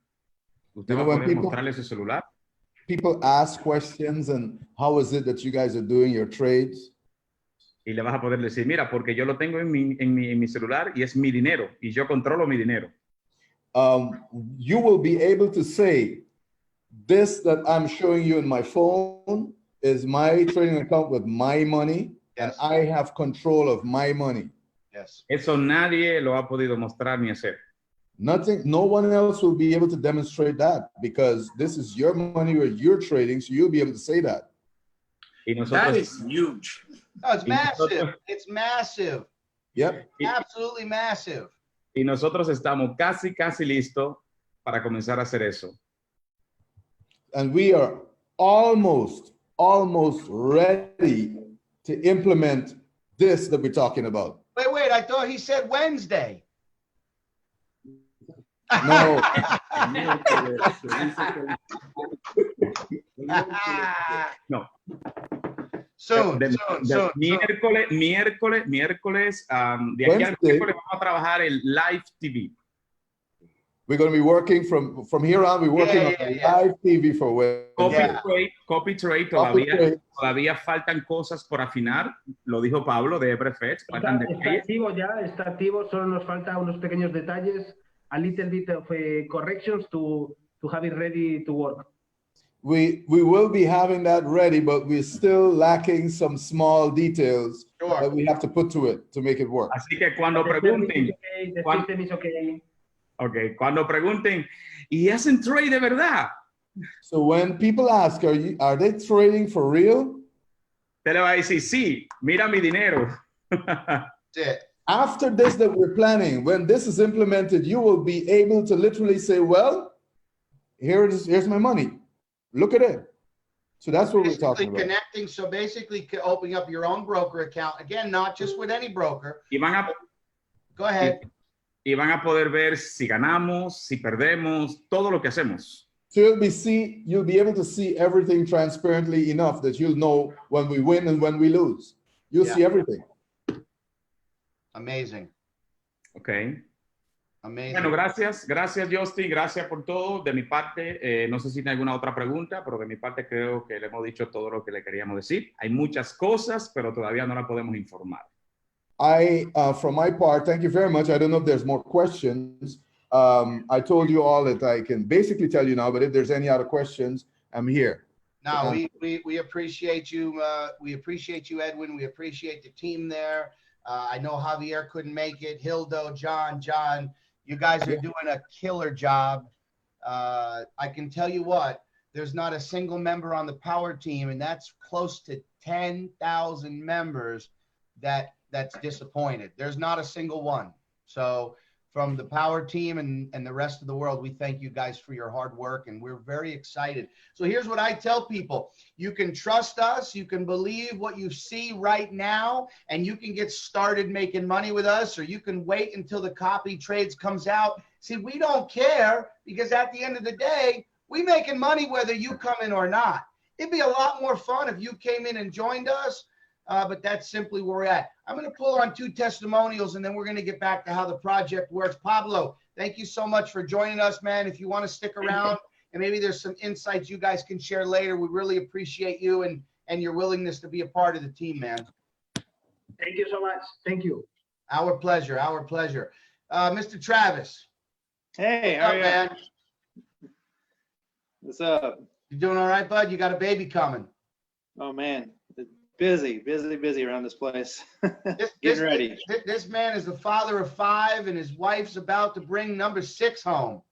Usted va a poder mostrarle su celular.
people ask questions and how is it that you guys are doing your trades?
Y le vas a poder decir, mira, porque yo lo tengo en mi celular y es mi dinero y yo controlo mi dinero.
You will be able to say, this that I'm showing you in my phone is my trading account with my money, and I have control of my money.
Yes.
Eso nadie lo ha podido mostrar ni hacer.
Nothing, no one else will be able to demonstrate that because this is your money where you're trading, so you'll be able to say that.
Y nosotros,
That is huge.
No, it's
Y nosotros-
massive. It's massive.
Yep.
Absolutely massive.
y nosotros estamos casi listos para comenzar a hacer eso.
And we are almost ready to implement this that we're talking about.
Wait, I thought he said Wednesday.
No,
No.
Soon,
De
soon.
miércoles, de aquí al
Wednesday.
miércoles vamos a trabajar el live TV.
we're going to be working from here on. We're working on
Yeah.
live TV for Wednesday.
Copy trade,
Copy trade.
todavía faltan cosas por afinar, lo dijo Pablo de FX, faltan
Está
detalles.
activo ya, está activo, solo nos falta unos pequeños detalles, a little bit of corrections to have it ready to work.
We will be having that ready, but we're still lacking some small details
Sure.
that we have to put to it to make it work.
Así que cuando
The system
pregunten,
is okay, the
cuan-
system is okay.
okay, cuando pregunten, ¿y hacen trade de verdad?
So when people ask, are they trading for real?
Te le va a decir, sí, mira mi dinero.
That's it.
After this that we're planning, when this is implemented, you will be able to literally say, well, here's my money. Look at it. So that's what we're
Basically
talking about.
connecting, so basically opening up your own broker account. Again, not just with any broker.
Y van a,
Go ahead.
y van a poder ver si ganamos, si perdemos, todo lo que hacemos.
So you'll be able to see everything transparently enough that you'll know when we win and when we lose. You'll see everything.
Amazing.
Okay.
Amazing.
Bueno, gracias Justin, gracias por todo. De mi parte, no sé si tiene alguna otra pregunta, pero de mi parte creo que le hemos dicho todo lo que le queríamos decir. Hay muchas cosas, pero todavía no la podemos informar.
From my part, thank you very much. I don't know if there's more questions. I told you all that I can basically tell you now, but if there's any other questions, I'm here.
No, we appreciate you. We appreciate you, Edwin. We appreciate the team there. I know Javier couldn't make it. Hildo, John, you guys are doing a killer job. I can tell you what, there's not a single member on the power team, and that's close to 10,000 members that's disappointed. There's not a single one. So from the power team and the rest of the world, we thank you guys for your hard work, and we're very excited. So here's what I tell people. You can trust us. You can believe what you see right now, and you can get started making money with us, or you can wait until the copy trades comes out. See, we don't care, because at the end of the day, we making money whether you come in or not. It'd be a lot more fun if you came in and joined us. But that's simply where we're at. I'm going to pull on 2 testimonials, and then we're going to get back to how the project works. Pablo, thank you so much for joining us, man. If you want to stick around, and maybe there's some insights you guys can share later, we really appreciate you and your willingness to be a part of the team, man.
Thank you so much. Thank you.
Our pleasure. Our pleasure. Mr. Travis.
Hey,
What's
how
up,
are you?
man?
What's up?
You doing all right, bud? You got a baby coming.
Oh man, busy around this place.
This
Getting ready.
This man is the father of 5, and his wife's about to bring number 6 home.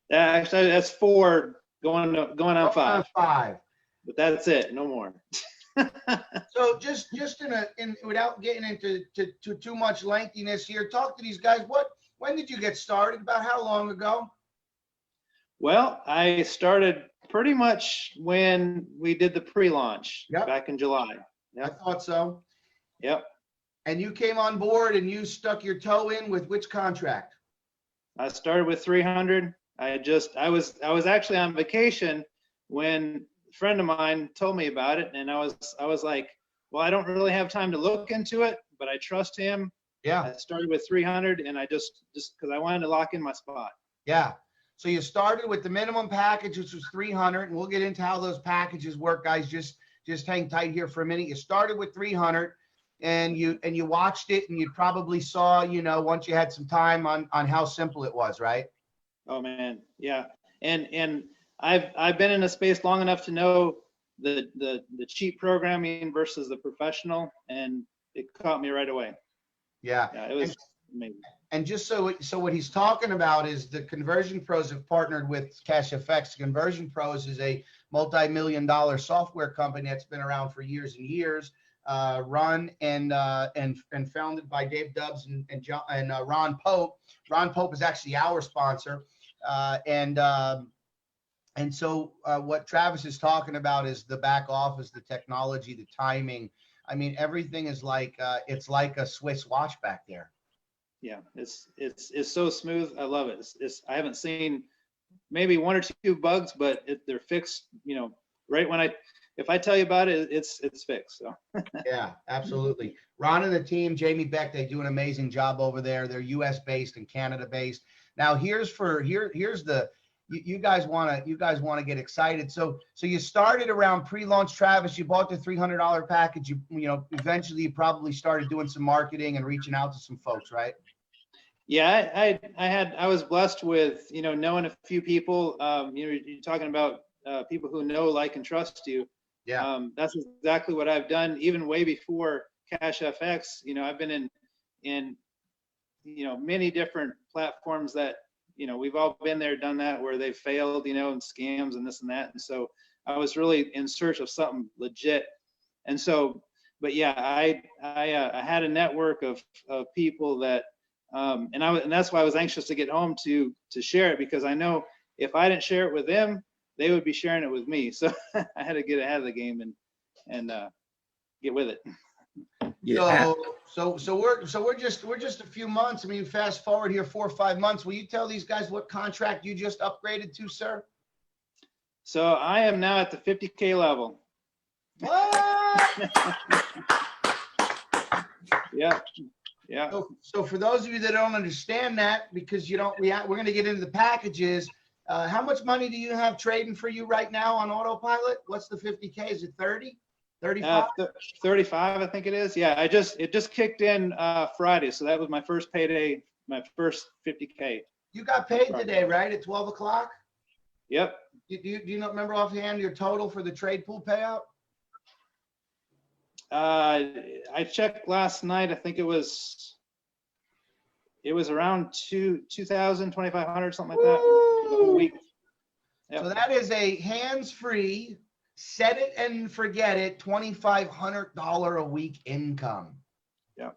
Yeah, actually, that's 4 going on 5.
5.
But that's it, no more.
So just without getting into too much lengthiness here, talk to these guys. When did you get started? About how long ago?
Well, I started pretty much when we did the pre-launch back in July.
I thought so.
Yep.
And you came on board and you stuck your toe in with which contract?
I started with 300. I was actually on vacation when a friend of mine told me about it, and I was like, well, I don't really have time to look into it, but I trust him.
Yeah.
I started with 300, and I just because I wanted to lock in my spot.
Yeah. So you started with the minimum package, which was 300, and we'll get into how those packages work, guys. Just hang tight here for a minute. You started with 300, and you watched it, and you probably saw, once you had some time on how simple it was, right?
Oh man, yeah. And I've been in a space long enough to know the cheap programming versus the professional, and it caught me right away.
Yeah,
it was amazing.
And just so what he's talking about is the Conversion Pros have partnered with CashFX. Conversion Pros is a multi-million-dollar software company that's been around for years and years, run and founded by Dave Dubbs and Ron Pope. Ron Pope is actually our sponsor, and so what Travis is talking about is the back office, the technology, the timing. I mean, everything is like it's like a Swiss watch back there.
Yeah, it's so smooth. I love it. I haven't seen maybe one or two bugs, but they're fixed. Right when if I tell you about it, it's fixed. So.
Yeah, absolutely. Ron and the team, Jamie Beck, they do an amazing job over there. They're U.S. based and Canada based. Now here's the you guys want to get excited. So you started around pre-launch, Travis. You bought the $300 package. Eventually you probably started doing some marketing and reaching out to some folks, right?
Yeah, I was blessed with knowing a few people. You're talking about people who know, like, and trust you.
Yeah.
That's exactly what I've done. Even way before CashFX, I've been in many different platforms that we've all been there, done that, where they've failed, and scams and this and that. And so I was really in search of something legit. And so, but yeah, I had a network of people that. And that's why I was anxious to get home to share it, because I know if I didn't share it with them, they would be sharing it with me. So I had to get ahead of the game and get with it.
Yeah. So we're just a few months. I mean, fast forward here 4 or 5 months. Will you tell these guys what contract you just upgraded to, sir?
So I am now at the 50K level.
What?
Yeah. Yeah.
So for those of you that don't understand that, because we're going to get into the packages. How much money do you have trading for you right now on autopilot? What's the 50K? Is it 30, 35?
35, I think it is. Yeah, it just kicked in Friday, so that was my first payday, my first 50K.
You got paid today, right? At 12 o'clock?
Yep.
Do you not remember offhand your total for the trade pool payout?
I checked last night. I think it was around 2,000, 2,500, something like that. For the whole week. Yep.
So that is a hands-free, set it and forget it, $2,500 a week income.
Yeah.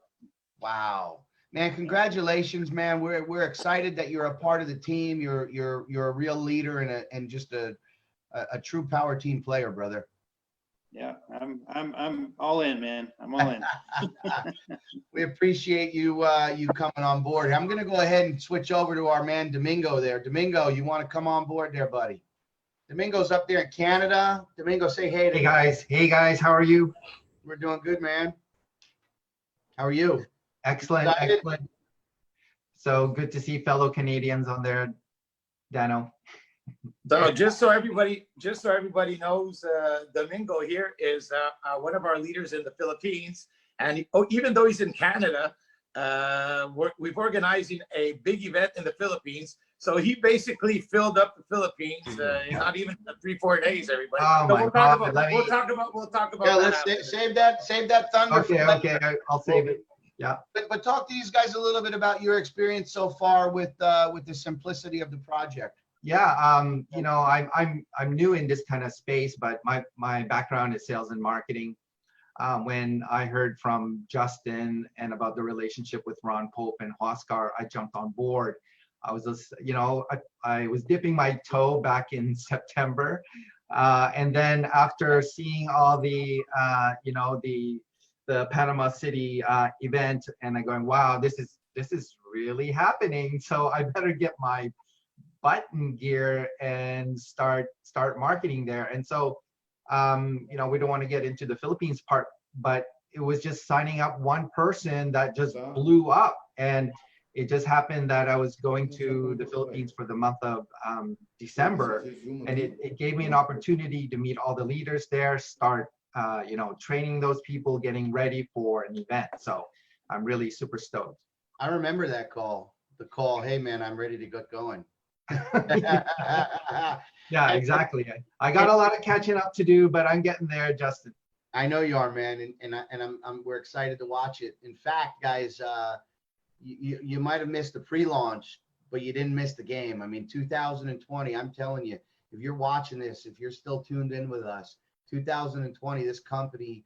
Wow, man! Congratulations, man. We're excited that you're a part of the team. You're a real leader and just a true power team player, brother.
Yeah, I'm all in, man. I'm all in.
We appreciate you coming on board. I'm going to go ahead and switch over to our man Domingo there. Domingo, you want to come on board there, buddy? Domingo's up there in Canada. Domingo, say hey to
guys. Hey guys, how are you?
We're doing good, man. How are you?
Excellent, excellent. So good to see fellow Canadians on there, Dano.
So just so everybody knows, Domingo here is one of our leaders in the Philippines, and even though he's in Canada, we've organizing a big event in the Philippines. So he basically filled up the Philippines, not even 3-4 days, everybody.
Oh,
so
my
we'll
God.
talk about
Yeah,
that.
let's save that thunder.
Okay, I'll save it. Yeah.
But talk to these guys a little bit about your experience so far with the simplicity of the project.
Yeah, I'm new in this kind of space, but my background is sales and marketing. When I heard from Justin and about the relationship with Ron Pope and Huascar, I jumped on board. I was just, I was dipping my toe back in September, and then after seeing all the Panama City event, and I'm going, wow, this is really happening. So I better get my button gear and start marketing there. And so we don't want to get into the Philippines part, but it was just signing up one person that just blew up. And It just happened that I was going to the Philippines for the month of December, and it gave me an opportunity to meet all the leaders there, start training those people, getting ready for an event. So I'm really super stoked.
I remember that call. The call, hey man, I'm ready to get going.
Yeah, exactly. I got a lot of catching up to do, but I'm getting there, Justin.
I know you are, man, and we're excited to watch it. In fact, guys, you might have missed the pre-launch, but you didn't miss the game. I mean, 2020, I'm telling you, if you're watching this, if you're still tuned in with us, 2020, this company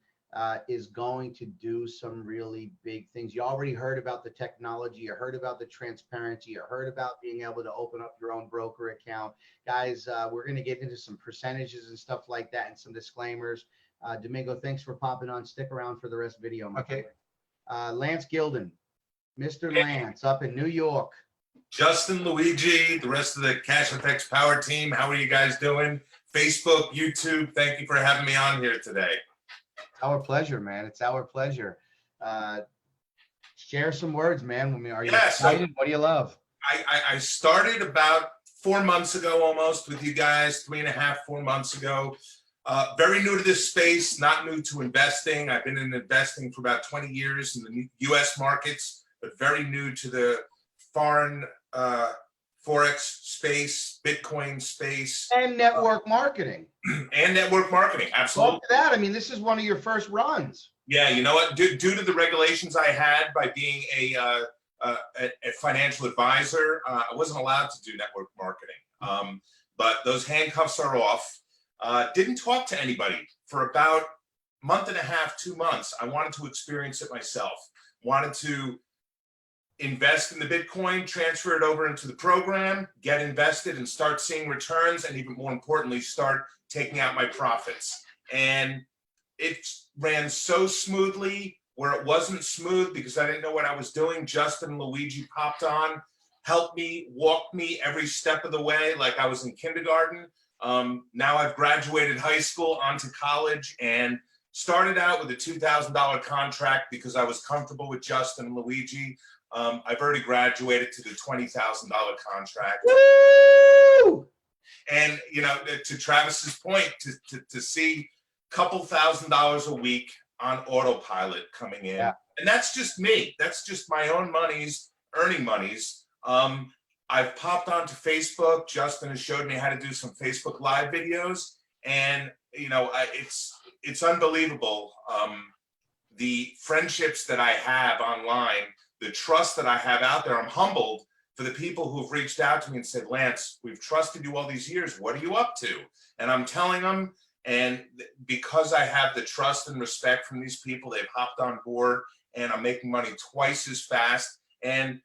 is going to do some really big things. You already heard about the technology, you heard about the transparency, you heard about being able to open up your own broker account. Guys, we're going to get into some percentages and stuff like that and some disclaimers. Domingo, thanks for popping on. Stick around for the rest of the video.
Okay.
Lance Gilden, Mr. Lance up in New York.
Justin, Luigi, the rest of the CashFX Power team, how are you guys doing? Facebook, YouTube, thank you for having me on here today.
Our pleasure, man. It's our pleasure. Share some words, man. I mean, are you excited? What do you love?
I started about 4 months ago almost with you guys, 3.5, 4 months ago. Very new to this space, not new to investing. I've been in investing for about 20 years in the US markets, but very new to the foreign Forex space, Bitcoin space.
And network marketing.
And network marketing, absolutely.
Talk to that. I mean, this is one of your first runs.
Yeah, you know what? Due to the regulations I had by being a financial advisor, I wasn't allowed to do network marketing. But those handcuffs are off. Didn't talk to anybody for about a month and a half, 2 months. I wanted to experience it myself. Wanted to invest in the Bitcoin, transfer it over into the program, get invested and start seeing returns, and even more importantly, start taking out my profits. And it ran so smoothly where it wasn't smooth because I didn't know what I was doing. Justin and Luigi popped on, helped me, walked me every step of the way like I was in kindergarten. Now I've graduated high school, onto college, and started out with a $2,000 contract because I was comfortable with Justin and Luigi. I've already graduated to the $20,000 contract.
Woo!
And, you know, to Travis's point, to see a couple $1,000s a week on autopilot coming in. Yeah. And that's just me. That's just my own monies, earning monies. I've popped onto Facebook. Justin has showed me how to do some Facebook Live videos. And, you know, it's unbelievable. The friendships that I have online, the trust that I have out there. I'm humbled for the people who've reached out to me and said, Lance, we've trusted you all these years. What are you up to? And I'm telling them, and because I have the trust and respect from these people, they've hopped on board, and I'm making money twice as fast. And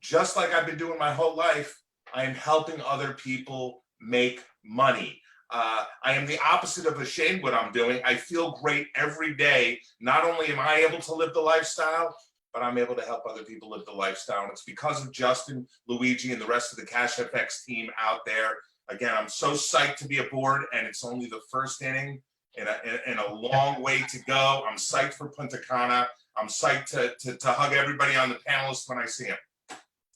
just like I've been doing my whole life, I am helping other people make money. I am the opposite of ashamed what I'm doing. I feel great every day. Not only am I able to live the lifestyle, but I'm able to help other people live the lifestyle. And it's because of Justin, Luigi, and the rest of the CashFX team out there. Again, I'm so psyched to be aboard, and it's only the first inning in a long way to go. I'm psyched for Punta Cana. I'm psyched to hug everybody on the panelists when I see them.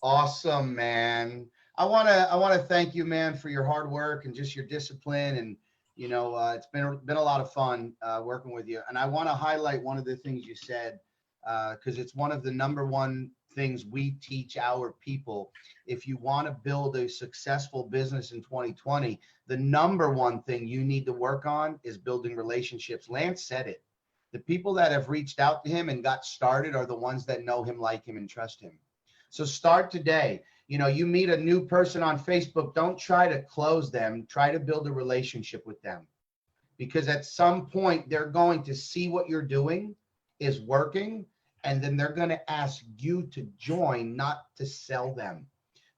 Awesome, man. I wanna thank you, man, for your hard work and just your discipline. And you know, it's been a lot of fun working with you. And I want to highlight one of the things you said, because it's one of the #1 things we teach our people. If you want to build a successful business in 2020, the #1 thing you need to work on is building relationships. Lance said it. The people that have reached out to him and got started are the ones that know him, like him, and trust him. So start today. You know, you meet a new person on Facebook, don't try to close them, try to build a relationship with them. Because at some point they're going to see what you're doing is working, and then they're going to ask you to join, not to sell them.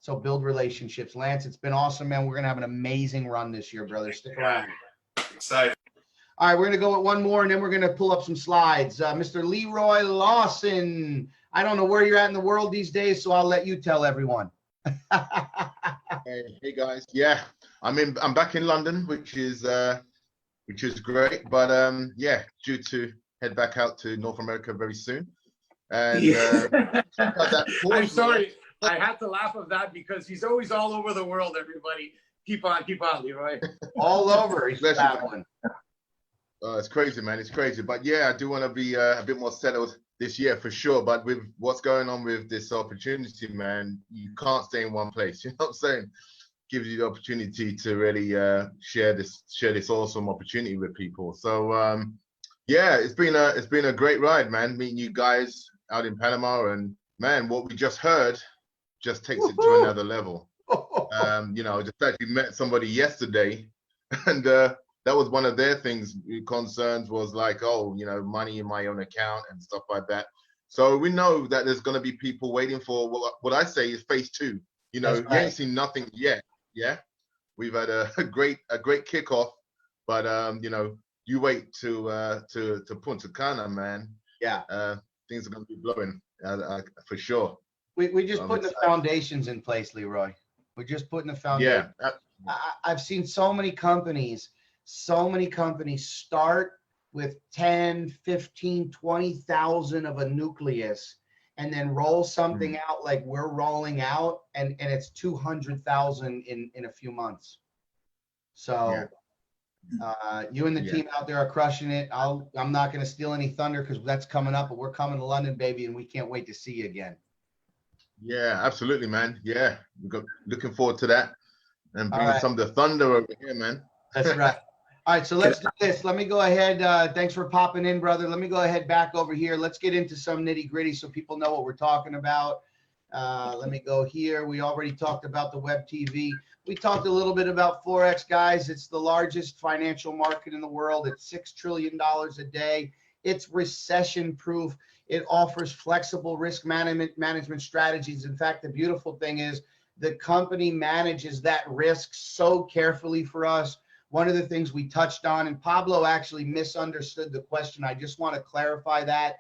So build relationships. Lance, it's been awesome, man. We're going to have an amazing run this year, brother. Stick around.
Excited.
All right, we're going to go with one more, and then we're going to pull up some slides. Mr. Leroy Lawson. I don't know where you're at in the world these days, so I'll let you tell everyone.
Hey guys, yeah, I'm back in London, which is great, but yeah, due to head back out to North America very soon, And check out that course,
I'm sorry. I had to laugh at that because he's always all over the world, everybody. Keep on, Leroy.
All over. He's traveling.
It's crazy, man. It's crazy. But yeah, I do want to be a bit more settled this year for sure. But with what's going on with this opportunity, man, you can't stay in one place. You know what I'm saying? Gives you the opportunity to really share this awesome opportunity with people. So yeah, it's been a great ride, man. Meeting you guys out in Panama, and man, what we just heard just takes it to another level. You know, I just actually met somebody yesterday, and that was one of their concerns was like, oh, you know, money in my own account and stuff like that. So we know that there's going to be people waiting for what I say is phase 2. You know, you ain't seen nothing yet. Yeah, we've had a great kickoff, but you know, you wait to Punta Cana, man.
Yeah,
things are going to be blowing for sure.
We just putting the foundations in place, Leroy. We're just putting the foundation.
Yeah,
I've seen so many companies start with 10, 15, 20,000 of a nucleus and then roll something out like we're rolling out, and it's 200,000 in a few months. So you and the team out there are crushing it. I'm not going to steal any thunder because that's coming up, but we're coming to London, baby, and we can't wait to see you again.
Yeah, absolutely, man. Yeah, looking forward to that and bringing some of the thunder over here, man.
That's right. All right, so let's do this. Let me go ahead. Thanks for popping in, brother. Let me go ahead back over here. Let's get into some nitty gritty so people know what we're talking about. Let me go here. We already talked about the web TV. We talked a little bit about Forex, guys. It's the largest financial market in the world. It's $6 trillion a day. It's recession proof. It offers flexible risk management strategies. In fact, the beautiful thing is the company manages that risk so carefully for us. One of the things we touched on, and Pablo actually misunderstood the question. I just want to clarify that.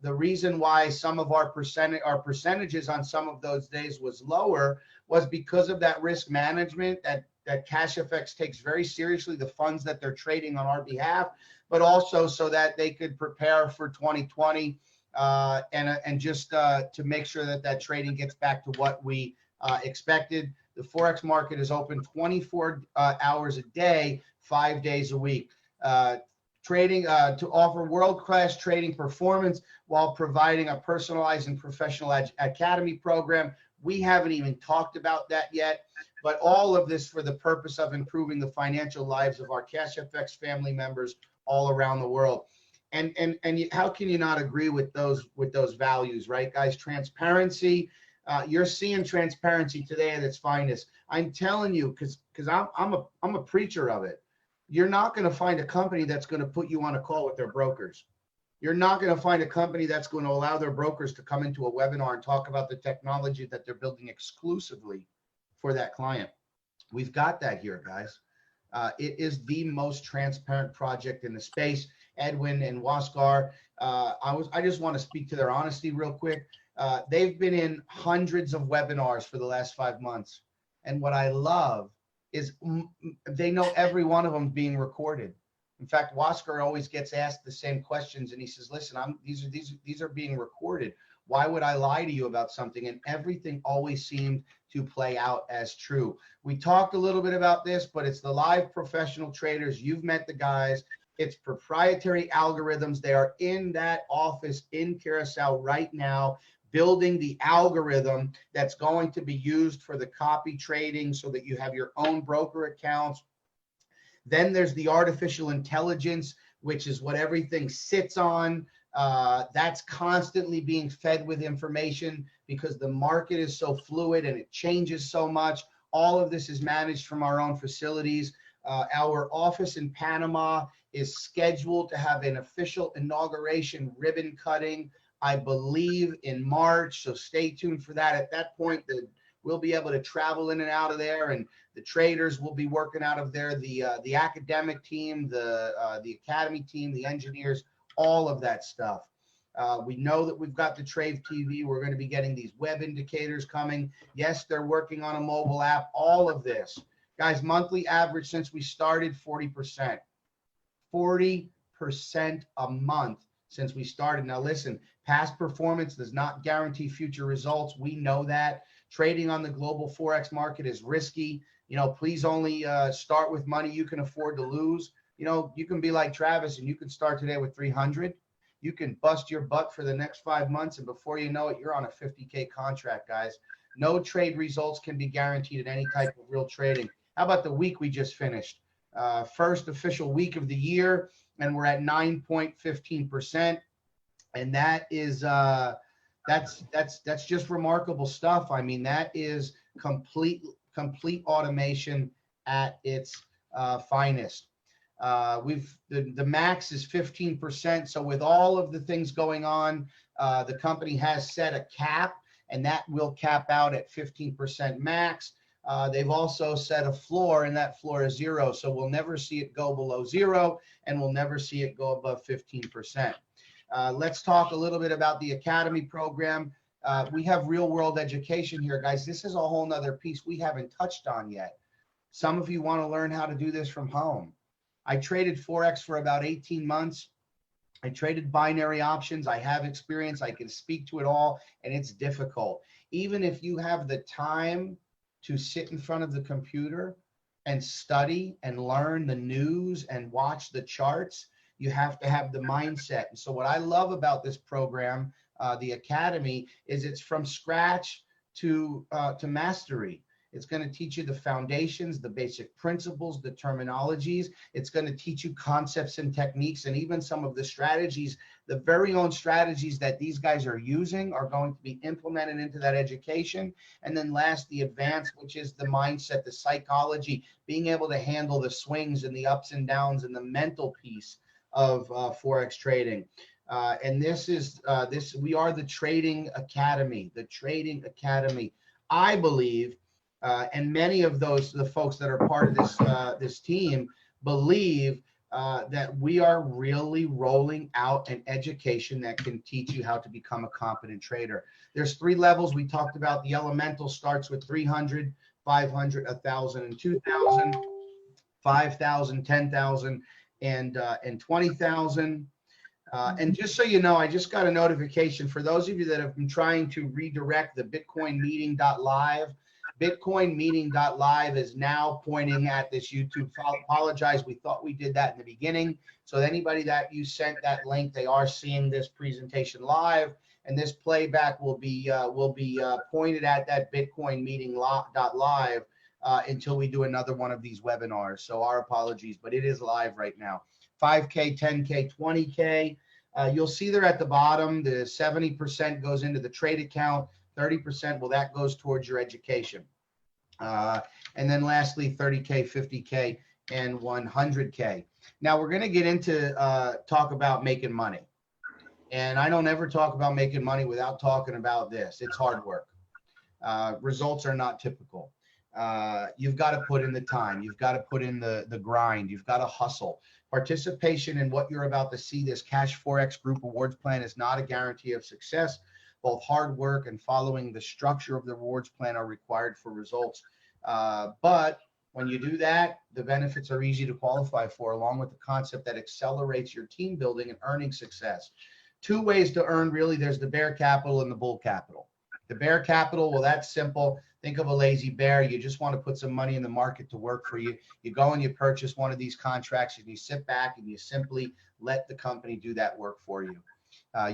The reason why some of our percentages on some of those days was lower was because of that risk management that CashFX takes very seriously, the funds that they're trading on our behalf, but also so that they could prepare for 2020 and just to make sure that trading gets back to what we expected. The Forex market is open 24 hours a day, 5 days a week. Trading to offer world-class trading performance while providing a personalized and professional academy program. We haven't even talked about that yet, but all of this for the purpose of improving the financial lives of our CashFX family members all around the world. And how can you not agree with those values, right, guys? Transparency. You're seeing transparency today at its finest. I'm telling you, because I'm a preacher of it. You're not going to find a company that's going to put you on a call with their brokers. You're not going to find a company that's going to allow their brokers to come into a webinar and talk about the technology that they're building exclusively for that client. We've got that here, guys. It is the most transparent project in the space. Edwin and Waskar, I just want to speak to their honesty real quick. They've been in hundreds of webinars for the last 5 months. And what I love is they know every one of them being recorded. In fact, Waskar always gets asked the same questions, and he says, listen, these are being recorded. Why would I lie to you about something? And everything always seemed to play out as true. We talked a little bit about this, but it's the live professional traders. You've met the guys. It's proprietary algorithms. They are in that office in Curacao right now, building the algorithm that's going to be used for the copy trading so that you have your own broker accounts. Then there's the artificial intelligence, which is what everything sits on. That's constantly being fed with information because the market is so fluid and it changes so much. All of this is managed from our own facilities. Our office in Panama is scheduled to have an official inauguration ribbon cutting, I believe, in March. So stay tuned for that. At that point, we'll be able to travel in and out of there, and the traders will be working out of there. The academic team, the academy team, the engineers, all of that stuff. We know that we've got the Trave TV. We're going to be getting these web indicators coming. Yes, they're working on a mobile app. All of this, guys. Monthly average since we started 40%. 40% a month since we started. Now listen, Past performance does not guarantee future results. We know that. Trading on the global Forex market is risky. You know, please only start with money you can afford to lose. You know, you can be like Travis and you can start today with 300. You can bust your butt for the next 5 months, and before you know it, you're on a 50K contract, guys. No trade results can be guaranteed in any type of real trading. How about the week we just finished? First official week of the year, and we're at 9.15%. And that is that's just remarkable stuff. I mean, that is complete automation at its finest. The max is 15%. So with all of the things going on, the company has set a cap, and that will cap out at 15% max. They've also set a floor, and that floor is 0. So we'll never see it go below 0, and we'll never see it go above 15%. Let's talk a little bit about the Academy program. We have real world education here, guys. This is a whole nother piece we haven't touched on yet. Some of you want to learn how to do this from home. I traded Forex for about 18 months. I traded binary options. I have experience. I can speak to it all, and it's difficult. Even if you have the time to sit in front of the computer and study and learn the news and watch the charts, you have to have the mindset. And so what I love about this program, the Academy, is it's from scratch to mastery. It's going to teach you the foundations, the basic principles, the terminologies. It's going to teach you concepts and techniques, and even some of the strategies, the very own strategies that these guys are using are going to be implemented into that education. And then last, the advanced, which is the mindset, the psychology, being able to handle the swings and the ups and downs and the mental piece of Forex trading. And this is we are the Trading Academy, I believe. And many of the folks that are part of this team believe that we are really rolling out an education that can teach you how to become a competent trader. There's 3 levels we talked about. The elemental starts with 300, 500, 1,000, and 2,000, 5,000, 10,000, and 20,000. And just so you know, I just got a notification for those of you that have been trying to redirect the bitcoinmeeting.live. Bitcoinmeeting.live is now pointing at this YouTube. Apologize, we thought we did that in the beginning. So anybody that you sent that link, they are seeing this presentation live, and this playback will be pointed at that bitcoinmeeting.live until we do another one of these webinars. So our apologies, but it is live right now. 5K, 10K, 20K. You'll see there at the bottom, the 70% goes into the trade account. 30%, well, that goes towards your education. And then lastly, 30K, 50K, and 100K. Now we're going to get into talk about making money. And I don't ever talk about making money without talking about this. It's hard work. Results are not typical. You've got to put in the time. You've got to put in the grind. You've got to hustle. Participation in what you're about to see, this Cash Forex Group Awards Plan, is not a guarantee of success. Both hard work and following the structure of the rewards plan are required for results. But when you do that, the benefits are easy to qualify for, along with the concept that accelerates your team building and earning success. 2 ways to earn, really. There's the bear capital and the bull capital. The bear capital, well, that's simple. Think of a lazy bear. You just want to put some money in the market to work for you. You go and you purchase one of these contracts, and you sit back and you simply let the company do that work for you.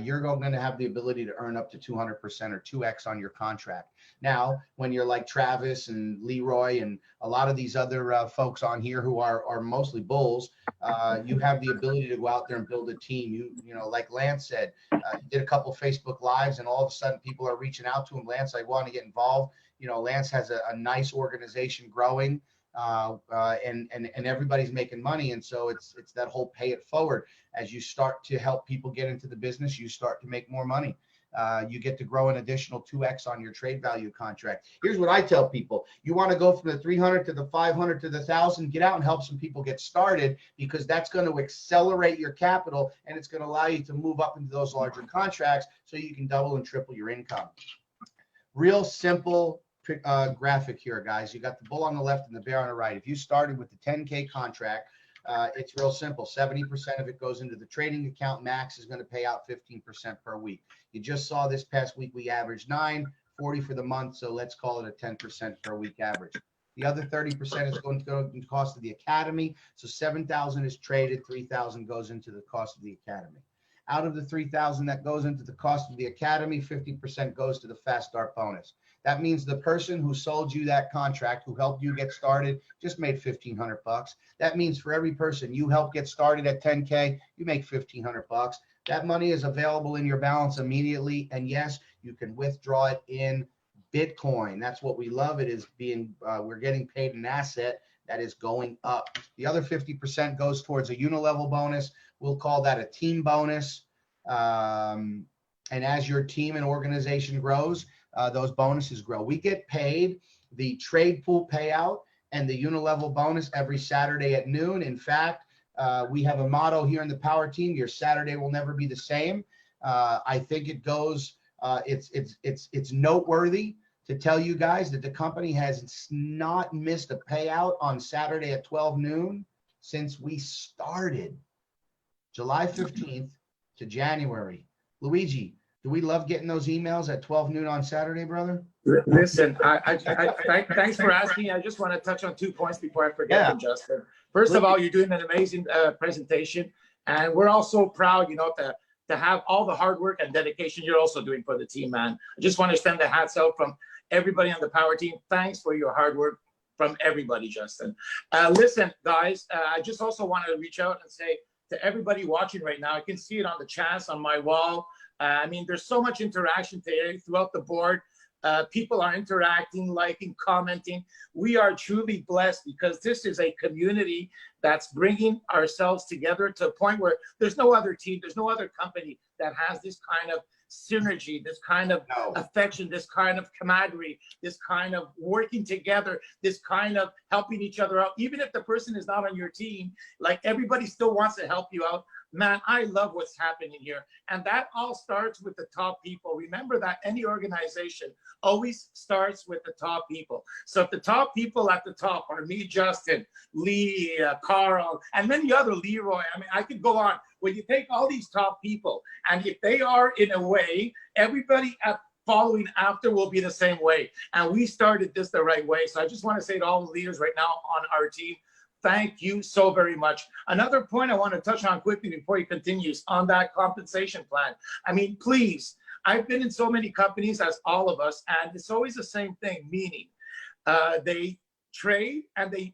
You're going to have the ability to earn up to 200% or 2x on your contract. Now, when you're like Travis and Leroy and a lot of these other folks on here who are mostly bulls, you have the ability to go out there and build a team. You know, like Lance said, he did a couple Facebook Lives, and all of a sudden people are reaching out to him. Lance, I want to get involved. You know, Lance has a nice organization growing. And everybody's making money, and so it's that whole pay it forward. As you start to help people get into the business, you start to make more money. You get to grow an additional 2x on your trade value contract. Here's what I tell people: you want to go from the 300 to the 500 to the 1,000, get out and help some people get started, because that's going to accelerate your capital, and it's going to allow you to move up into those larger contracts so you can double and triple your income. Real simple graphic here, guys. You got the bull on the left and the bear on the right. If you started with the 10K contract, It's real simple. 70% of it goes into the trading account. Max is going to pay out 15% per week. You just saw this past week we averaged 9.40 for the month, so let's call it a 10% per week average. The other 30% is going to go into the cost of the academy. So 7,000 is traded, 3,000 goes into the cost of the academy. Out of the 3,000 that goes into the cost of the academy, 50% goes to the fast start bonus. That means the person who sold you that contract, who helped you get started, just made 1,500 bucks. That means for every person you help get started at 10K, you make 1,500 bucks. That money is available in your balance immediately. And yes, you can withdraw it in Bitcoin. That's what we love. It is being, we're getting paid an asset that is going up. The other 50% goes towards a unilevel bonus. We'll call that a team bonus. And as your team and organization grows, those bonuses grow. We get paid the trade pool payout and the unilevel bonus every Saturday at noon. In fact, we have a motto here in the Power Team: your Saturday will never be the same. I think it goes, it's noteworthy to tell you guys that the company has not missed a payout on Saturday at 12 noon since we started, July 15th to January. Luigi, do we love getting those emails at 12 noon on Saturday, brother?
Listen, thanks for asking. I just want to touch on 2 points before I forget them, Justin. First of all, you're doing an amazing presentation, and we're all so proud, you know, to have all the hard work and dedication you're also doing for the team, man. I just want to extend the hats out from everybody on the Power Team. Thanks for your hard work from everybody, Justin. Listen, guys, I just also want to reach out and say to everybody watching right now, I can see it on the chats on my wall. I mean, there's so much interaction today throughout the board. People are interacting, liking, commenting. We are truly blessed because this is a community that's bringing ourselves together to a point where there's no other team, there's no other company that has this kind of synergy, this kind of affection, this kind of camaraderie, this kind of working together, this kind of helping each other out. Even if the person is not on your team, like everybody still wants to help you out. Man, I love what's happening here. And that all starts with the top people. Remember that any organization always starts with the top people. So if the top people at the top are me, Justin, Lee, Carl, and many other, Leroy, I mean, I could go on. When you take all these top people, and if they are in a way, everybody at following after will be the same way. And we started this the right way. So I just want to say to all the leaders right now on our team, thank you so very much. Another point I want to touch on quickly before he continues on that compensation plan. I mean, please, I've been in so many companies as all of us, and it's always the same thing, meaning they trade and they,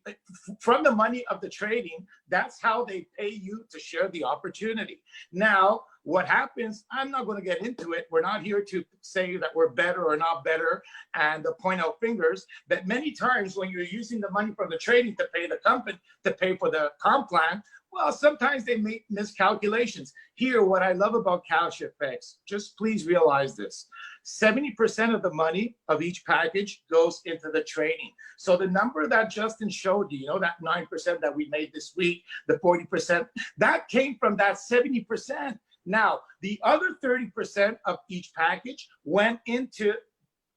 from the money of the trading, that's how they pay you to share the opportunity. Now, what happens, I'm not going to get into it. We're not here to say that we're better or not better and to point out fingers, but many times when you're using the money from the trading to pay the company, to pay for the comp plan, well, sometimes they make miscalculations. Here, what I love about CashFX, just please realize this. 70% of the money of each package goes into the trading. So the number that Justin showed you, you know, that 9% that we made this week, the 40%, that came from that 70%. Now, the other 30% of each package went into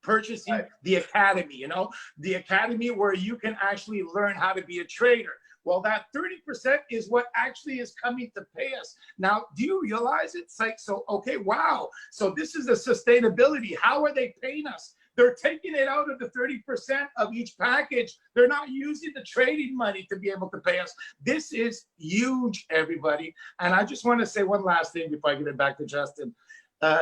purchasing the academy, you know, the academy where you can actually learn how to be a trader. Well, that 30% is what actually is coming to pay us. Now, do you realize it's like, so, okay, wow. So this is the sustainability. How are they paying us? They're taking it out of the 30% of each package. They're not using the trading money to be able to pay us. This is huge, everybody. And I just want to say one last thing before I give it back to Justin.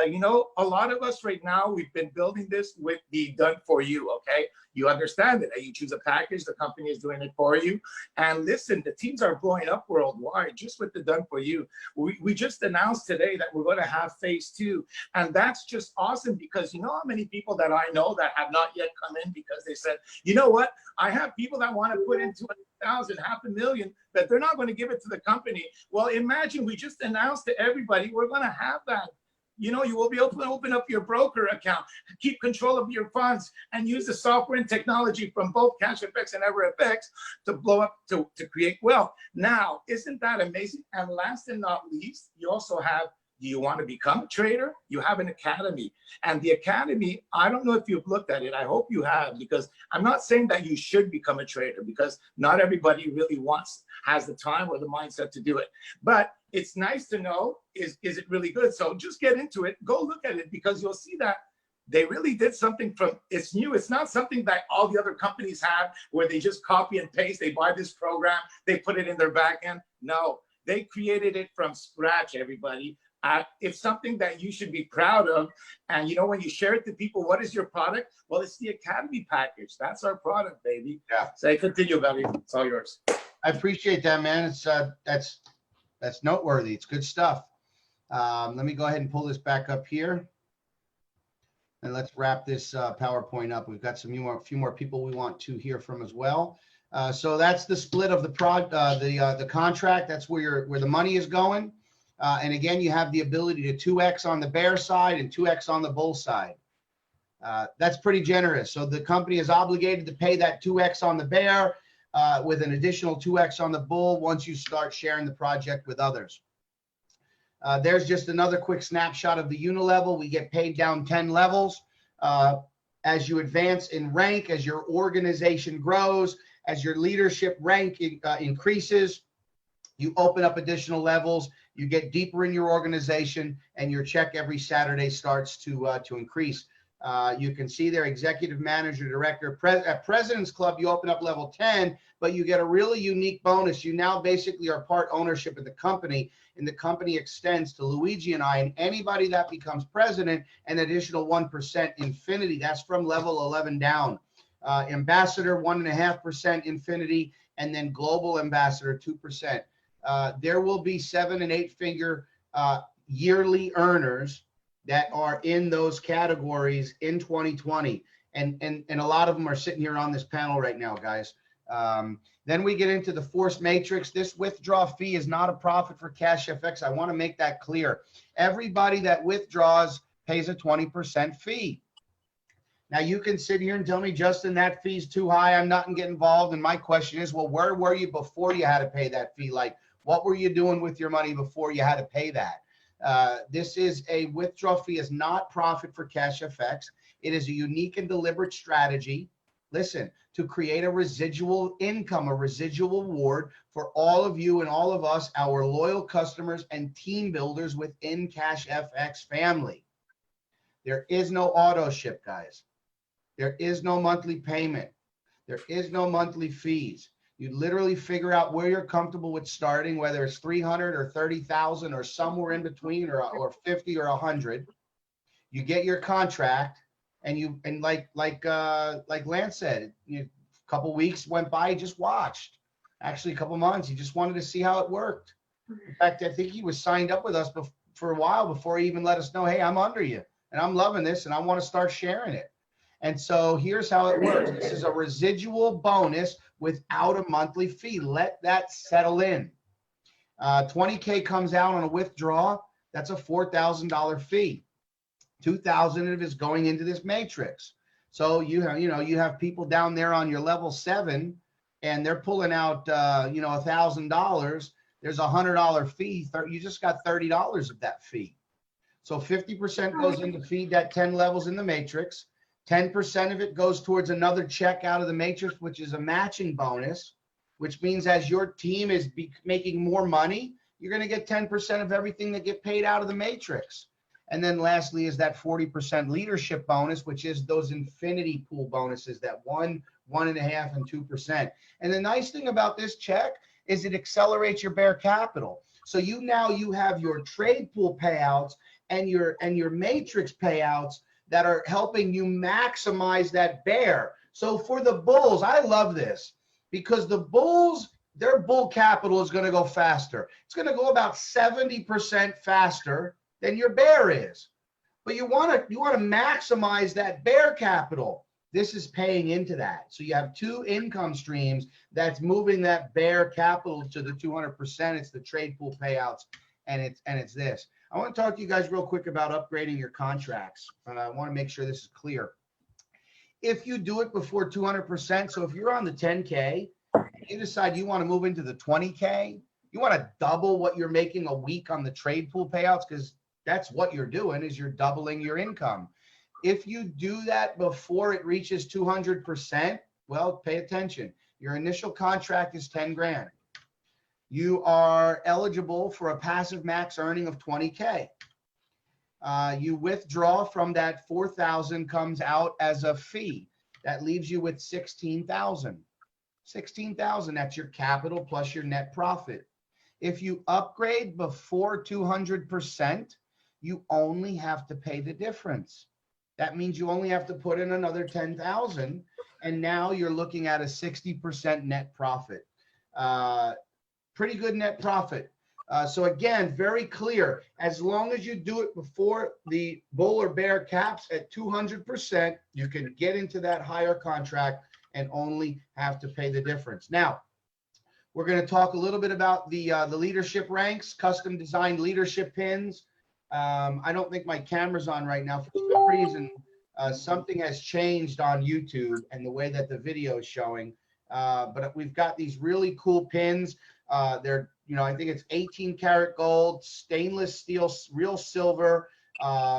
You know, a lot of us right now, we've been building this with the done for you, okay? You understand it. You choose a package, the company is doing it for you. And listen, the teams are blowing up worldwide just with the done for you. We just announced today that we're going to have phase 2. And that's just awesome because you know how many people that I know that have not yet come in because they said, you know what? I have people that want to put in 200,000, $500,000, but they're not going to give it to the company. Well, imagine we just announced to everybody, we're going to have that. You know, you will be able to open up your broker account, keep control of your funds, and use the software and technology from both CashFX and EverFX to blow up, to create wealth. Now, isn't that amazing? And last and not least, you also have Do you want to become a trader? You have an academy. And the academy, I don't know if you've looked at it. I hope you have, because I'm not saying that you should become a trader, because not everybody really has the time or the mindset to do it. But it's nice to know, is it really good? So just get into it, go look at it, because you'll see that they really did something it's new. It's not something that all the other companies have where they just copy and paste. They buy this program, they put it in their back end. No, they created it from scratch, everybody. It's something that you should be proud of. And you know, when you share it to people, what is your product? Well, it's the Academy package. That's our product, baby.
Yeah.
So continue, buddy. It's all yours.
I appreciate that, man. It's that's noteworthy. It's good stuff. Let me go ahead and pull this back up here, and let's wrap this PowerPoint up. We've got a few more people we want to hear from as well. So that's the split of the contract. That's where the money is going. And again, you have the ability to 2x on the bear side and 2x on the bull side. That's pretty generous. So the company is obligated to pay that 2x on the bear with an additional 2x on the bull once you start sharing the project with others. There's just another quick snapshot of the unilevel. We get paid down 10 levels. As you advance in rank, as your organization grows, as your leadership rank increases, you open up additional levels, you get deeper in your organization, and your check every Saturday starts to increase. You can see there, executive manager, director. At President's Club, you open up level 10, but you get a really unique bonus. You now basically are part ownership of the company, and the company extends to Luigi and I, and anybody that becomes president, an additional 1% infinity. That's from level 11 down. Ambassador, 1.5% infinity, and then global ambassador, 2%. There will be 7- and 8-figure yearly earners that are in those categories in 2020. And a lot of them are sitting here on this panel right now, guys. Then we get into the force matrix. This withdrawal fee is not a profit for CashFX. I want to make that clear. Everybody that withdraws pays a 20% fee. Now, you can sit here and tell me, Justin, that fee's too high. I'm not going to get involved. And my question is, well, where were you before you had to pay that fee? Like, what were you doing with your money before you had to pay that? This is a withdrawal fee, is not profit for CashFX. It is a unique and deliberate strategy, listen, to create a residual income, a residual reward for all of you and all of us, our loyal customers and team builders within CashFX family. There is no auto ship, guys. There is no monthly payment. There is no monthly fees. You literally figure out where you're comfortable with starting, whether it's 300 or 30,000 or somewhere in between, or 50 or 100. You get your contract, and like Lance said, a couple weeks went by, he just watched. Actually, a couple months, he just wanted to see how it worked. In fact, I think he was signed up with us for a while before he even let us know, hey, I'm under you, and I'm loving this, and I want to start sharing it. And so here's how it works. This is a residual bonus without a monthly fee. Let that settle in. 20K comes out on a withdrawal. That's a $4,000 fee. 2,000 of it is going into this matrix. So you have people down there on your level 7, and they're pulling out $1,000. There's a $100 fee. You just got $30 of that fee. So 50% goes in to feed that 10 levels in the matrix. 10% of it goes towards another check out of the matrix, which is a matching bonus, which means as your team is making more money, you're going to get 10% of everything that get paid out of the matrix. And then lastly is that 40% leadership bonus, which is those infinity pool bonuses, that 1, 1.5, and 2%. And the nice thing about this check is it accelerates your bear capital. So you have your trade pool payouts and your matrix payouts that are helping you maximize that bear. So for the bulls, I love this because the bulls, their bull capital is going to go faster. It's going to go about 70% faster than your bear is. But you want to maximize that bear capital. This is paying into that. So you have 2 income streams that's moving that bear capital to the 200%. It's the trade pool payouts, and it's this. I want to talk to you guys real quick about upgrading your contracts. I want to make sure this is clear. If you do it before 200%, so if you're on the 10K, you decide you want to move into the 20K, you want to double what you're making a week on the trade pool payouts, because That's what you're doing, is you're doubling your income. If you do that before it reaches 200%, well, pay attention. Your initial contract is 10 grand. You are eligible for a passive max earning of 20K. You withdraw from that 4,000 comes out as a fee. That leaves you with 16,000. 16,000, that's your capital plus your net profit. If you upgrade before 200%, you only have to pay the difference. That means you only have to put in another 10,000, and now you're looking at a 60% net profit. Pretty good net profit. So again, very clear. As long as you do it before the bull or bear caps at 200%, you can get into that higher contract and only have to pay the difference. Now, we're going to talk a little bit about the leadership ranks, custom designed leadership pins. I don't think my camera's on right now. For some reason, something has changed on YouTube and the way that the video is showing. But we've got these really cool pins. They're, I think it's 18 karat gold, stainless steel, real silver,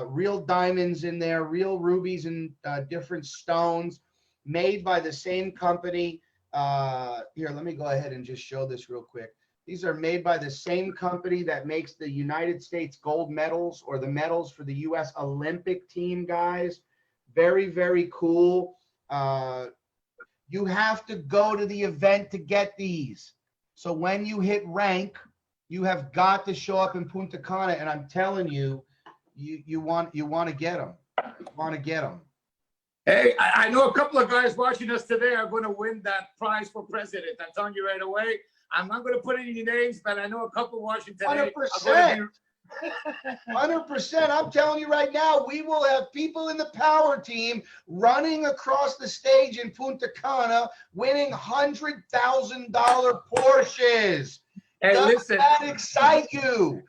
real diamonds in there, real rubies and different stones, made by the same company. Here, let me go ahead and just show this real quick. These are made by the same company that makes the United States gold medals, or the medals for the U.S. Olympic team, guys. Very, very cool. You have to go to the event to get these. So when you hit rank, you have got to show up in Punta Cana, and I'm telling you, you want to get them. You want to get them.
Hey, I know a couple of guys watching us today are going to win that prize for president. I'm telling you right away. I'm not going to put any names, but I know a couple watching today.
100%. 100%. I'm telling you right now, we will have people in the power team running across the stage in Punta Cana winning $100,000 Porsches.
Hey,
Does
listen,
that excite you?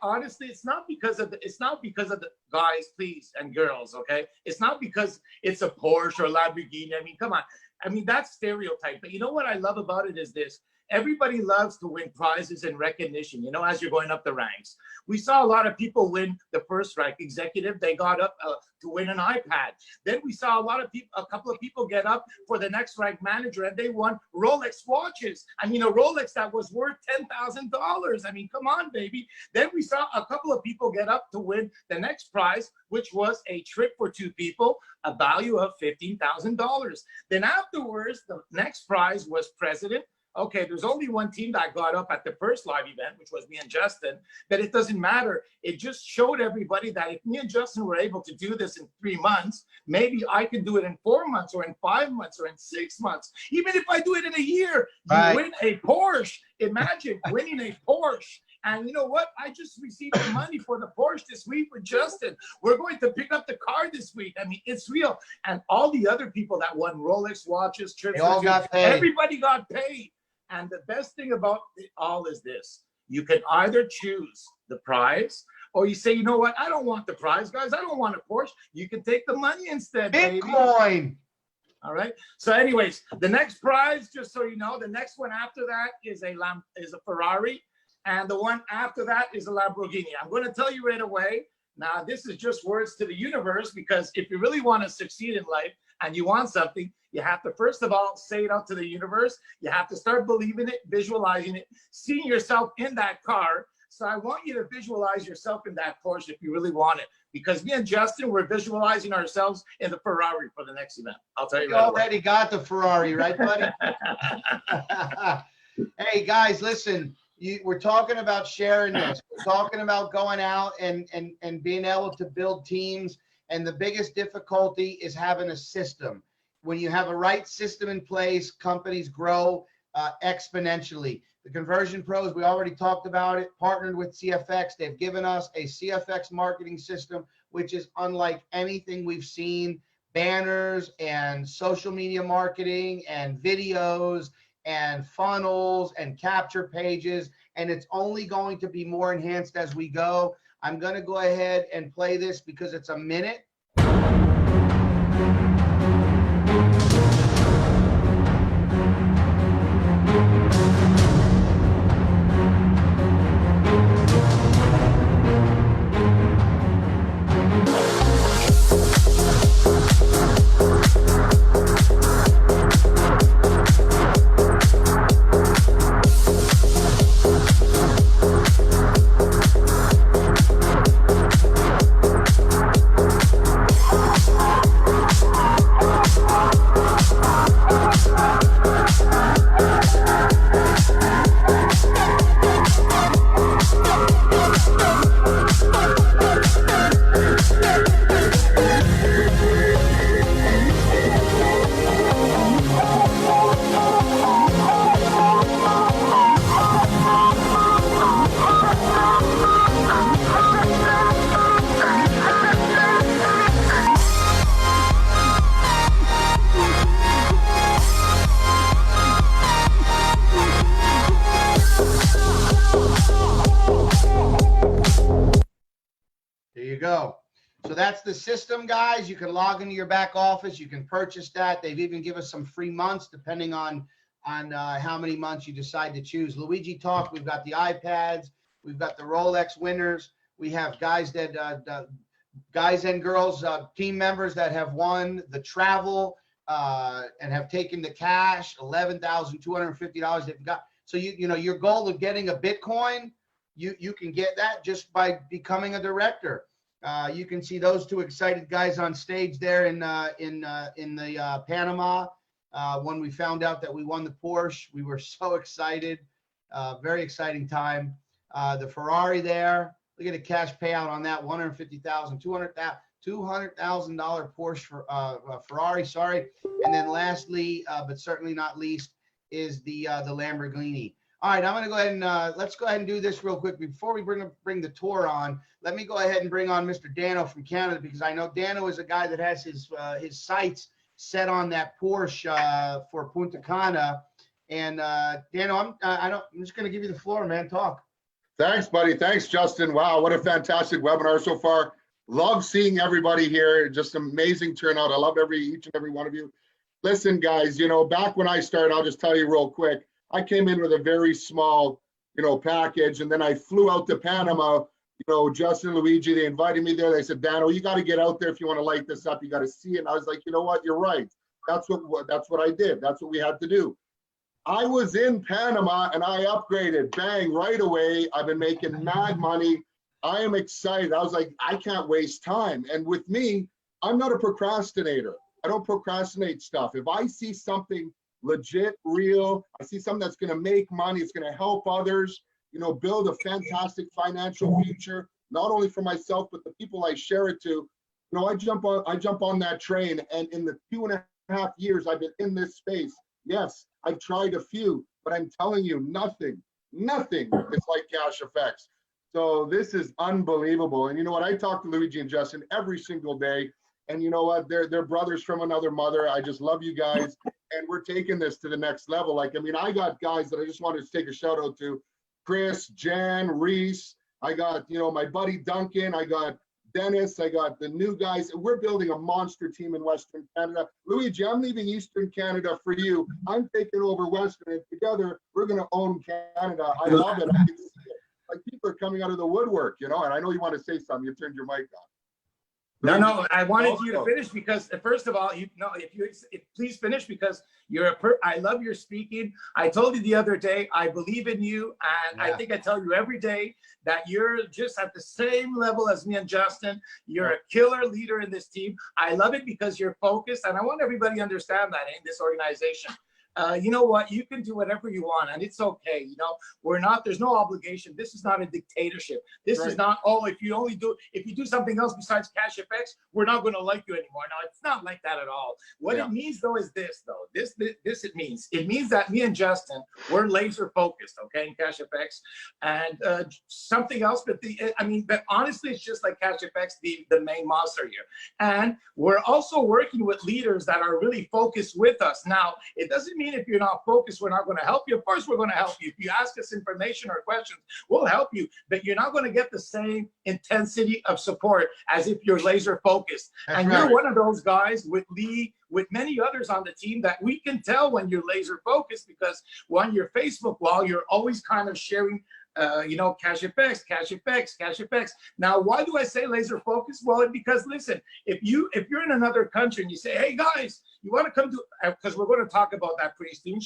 Honestly, it's not because of the guys, please, and girls, okay? It's not because it's a Porsche or Lamborghini. I mean, come on. I mean, that's stereotype. But you know what I love about it is this. Everybody loves to win prizes and recognition, as you're going up the ranks. We saw a lot of people win the first rank executive. They got up to win an iPad. Then we saw a couple of people get up for the next rank manager, and they won Rolex watches. I mean, a Rolex that was worth $10,000. I mean, come on, baby. Then we saw a couple of people get up to win the next prize, which was a trip for 2 people, a value of $15,000. Then afterwards, the next prize was president. Okay, there's only one team that got up at the first live event, which was me and Justin, but it doesn't matter. It just showed everybody that if me and Justin were able to do this in 3 months, maybe I can do it in 4 months or in 5 months or in 6 months. Even if I do it in a year, you win a Porsche. Imagine winning a Porsche. And you know what? I just received the money for the Porsche this week with Justin. We're going to pick up the car this week. I mean, it's real. And all the other people that won Rolex watches, trips, everybody got paid. And the best thing about it all is this. You can either choose the prize, or you say, you know what? I don't want the prize, guys. I don't want a Porsche. You can take the money instead,
Bitcoin.
Baby. All right. So anyways, the next prize, just so you know, the next one after that is a Ferrari. And the one after that is a Lamborghini. I'm going to tell you right away. Now, this is just words to the universe, because if you really want to succeed in life and you want something, you have to, first of all, say it out to the universe. You have to start believing it, visualizing it, seeing yourself in that car. So I want you to visualize yourself in that Porsche if you really want it. Because me and Justin, we're visualizing ourselves in the Ferrari for the next event. I'll tell you right away.
You already got the Ferrari, right, buddy? Hey, guys, listen. We're talking about sharing this. We're talking about going out and being able to build teams. And the biggest difficulty is having a system. When you have a right system in place, companies grow exponentially. The Conversion Pros, we already talked about it, partnered with CFX. They've given us a CFX marketing system, which is unlike anything we've seen. Banners and social media marketing and videos and funnels and capture pages. And it's only going to be more enhanced as we go. I'm going to go ahead and play this because it's a minute. go. So that's the system, guys. You can log into your back office. You can purchase that. They've even given us some free months depending on how many months you decide to choose. Luigi talked. We've got the iPads. We've got the Rolex winners. We have guys that guys and girls, team members that have won the travel and have taken the cash, $11,250 they've got. So you know your goal of getting a Bitcoin, you can get that just by becoming a director. You can see those two excited guys on stage there in the Panama. When we found out that we won the Porsche, we were so excited. Very exciting time. The Ferrari there. Look at the cash payout on that, $150,000, $200,000 Porsche Ferrari. Sorry. And then lastly, but certainly not least, is the Lamborghini. All right, I'm going to go ahead and let's go ahead and do this real quick. Before we bring the tour on, let me go ahead and bring on Mr. Dano from Canada, because I know Dano is a guy that has his sights set on that Porsche for Punta Cana. And Dano, I'm just going to give you the floor, man. Talk.
Thanks, buddy. Thanks, Justin. Wow, what a fantastic webinar so far. Love seeing everybody here. Just amazing turnout. I love each and every one of you. Listen, guys, you know, back when I started, I'll just tell you real quick, I came in with a very small, you know, package, and then I flew out to Panama. You know, Justin, Luigi, they invited me there. They said, Dano, you got to get out there if you want to light this up. You got to see it. And I was like, you know what? You're right. That's what I did. That's what we had to do. I was in Panama and I upgraded, bang, right away. I've been making mad money. I am excited. I was like, I can't waste time. And with me, I'm not a procrastinator. I don't procrastinate stuff. If I see something legit, real, I see something that's going to make money, it's going to help others, you know, build a fantastic financial future, not only for myself, but the people I share it to, you know, I jump on that train. And in the 2.5 years I've been in this space, yes, I've tried a few, but I'm telling you, nothing is like CashFX. So this is unbelievable. And you know what? I talk to Luigi and Justin every single day. And you know what? They're brothers from another mother. I just love you guys. And we're taking this to the next level. Like, I mean, I got guys that I just wanted to take a shout out to. Chris, Jan, Reese. I got, you know, my buddy Duncan. I got Dennis. I got the new guys. We're building a monster team in Western Canada. Luigi, I'm leaving Eastern Canada for you. I'm taking over Western, and together we're going to own Canada. I love it. I can see it. Like, people are coming out of the woodwork, you know, and I know you want to say something. You turned your mic on.
No, I wanted you to finish because, first of all, please finish, because I love your speaking. I told you the other day, I believe in you, and I think I tell you every day that you're just at the same level as me and Justin. You're a killer leader in this team. I love it because you're focused, and I want everybody to understand that in this organization. You know what? You can do whatever you want, and it's okay. You know, there's no obligation. This is not a dictatorship. This is not, oh, if you do something else besides CashFX, we're not going to like you anymore. No, it's not like that at all. What it means, though, is this, though. It means that me and Justin, we're laser focused, okay, in CashFX, and something else. But but honestly, it's just like CashFX, the main monster here. And we're also working with leaders that are really focused with us. Now, it doesn't mean if you're not focused, we're not going to help you. Of course, we're going to help you. If you ask us information or questions, we'll help you. But you're not going to get the same intensity of support as if you're laser focused. And you're one of those guys with Lee, with many others on the team, that we can tell when you're laser focused, because on your Facebook wall, you're always kind of sharing you know, CashFX, CashFX, CashFX. Now, why do I say laser focus? Well, because listen, if you're in another country and you say, hey guys, you want to come to, because we're going to talk about that pretty soon.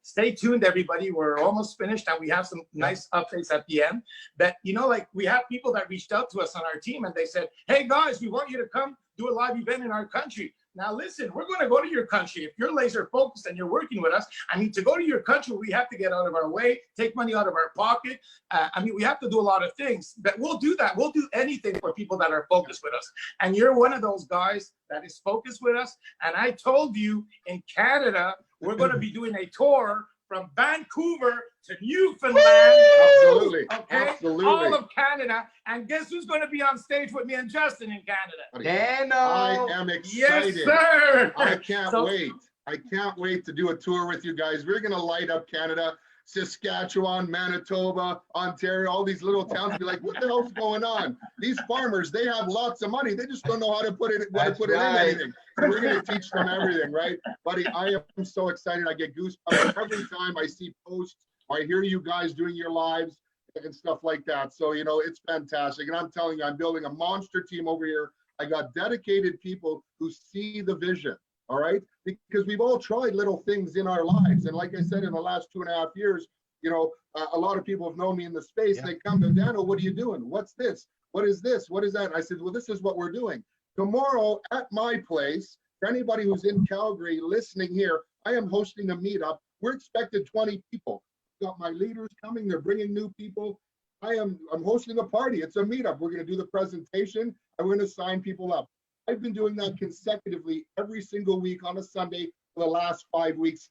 Stay tuned, everybody. We're almost finished, and we have some nice updates at the end. But you know, like, we have people that reached out to us on our team, and they said, hey guys, we want you to come do a live event in our country. Now, listen, we're going to go to your country. If you're laser focused and you're working with us, I mean, to go to your country, we have to get out of our way, take money out of our pocket. I mean, we have to do a lot of things, but we'll do that. We'll do anything for people that are focused with us. And you're one of those guys that is focused with us. And I told you, in Canada, we're going to be doing a tour from Vancouver to Newfoundland.
Absolutely.
Okay?
Absolutely.
All of Canada. And guess who's going to be on stage with me and Justin in Canada?
Dano.
I am excited.
Yes, sir.
I can't wait. I can't wait to do a tour with you guys. We're going to light up Canada. Saskatchewan, Manitoba, Ontario, all these little towns, be like, what the hell's going on? These farmers, they have lots of money. They just don't know how to put it, it in anything. So we're going to teach them everything, right? Buddy, I am so excited. I get goosebumps every time I see posts. I hear you guys doing your lives and stuff like that. So, you know, it's fantastic. And I'm telling you, I'm building a monster team over here. I got dedicated people who see the vision, all right? Because we've all tried little things in our lives. And like I said, in the last 2.5 years, you know, a lot of people have known me in the space. They come to Dano, what are you doing? What's this? What is this? What is that? And I said, well, this is what we're doing. Tomorrow at my place, for anybody who's in Calgary listening here, I am hosting a meetup. We're expected 20 people. Got my leaders coming, they're bringing new people. I'm hosting a party. It's a meetup. We're going to do the presentation and we're going to sign people up. I've been doing that consecutively every single week on a Sunday for the last 5 weeks,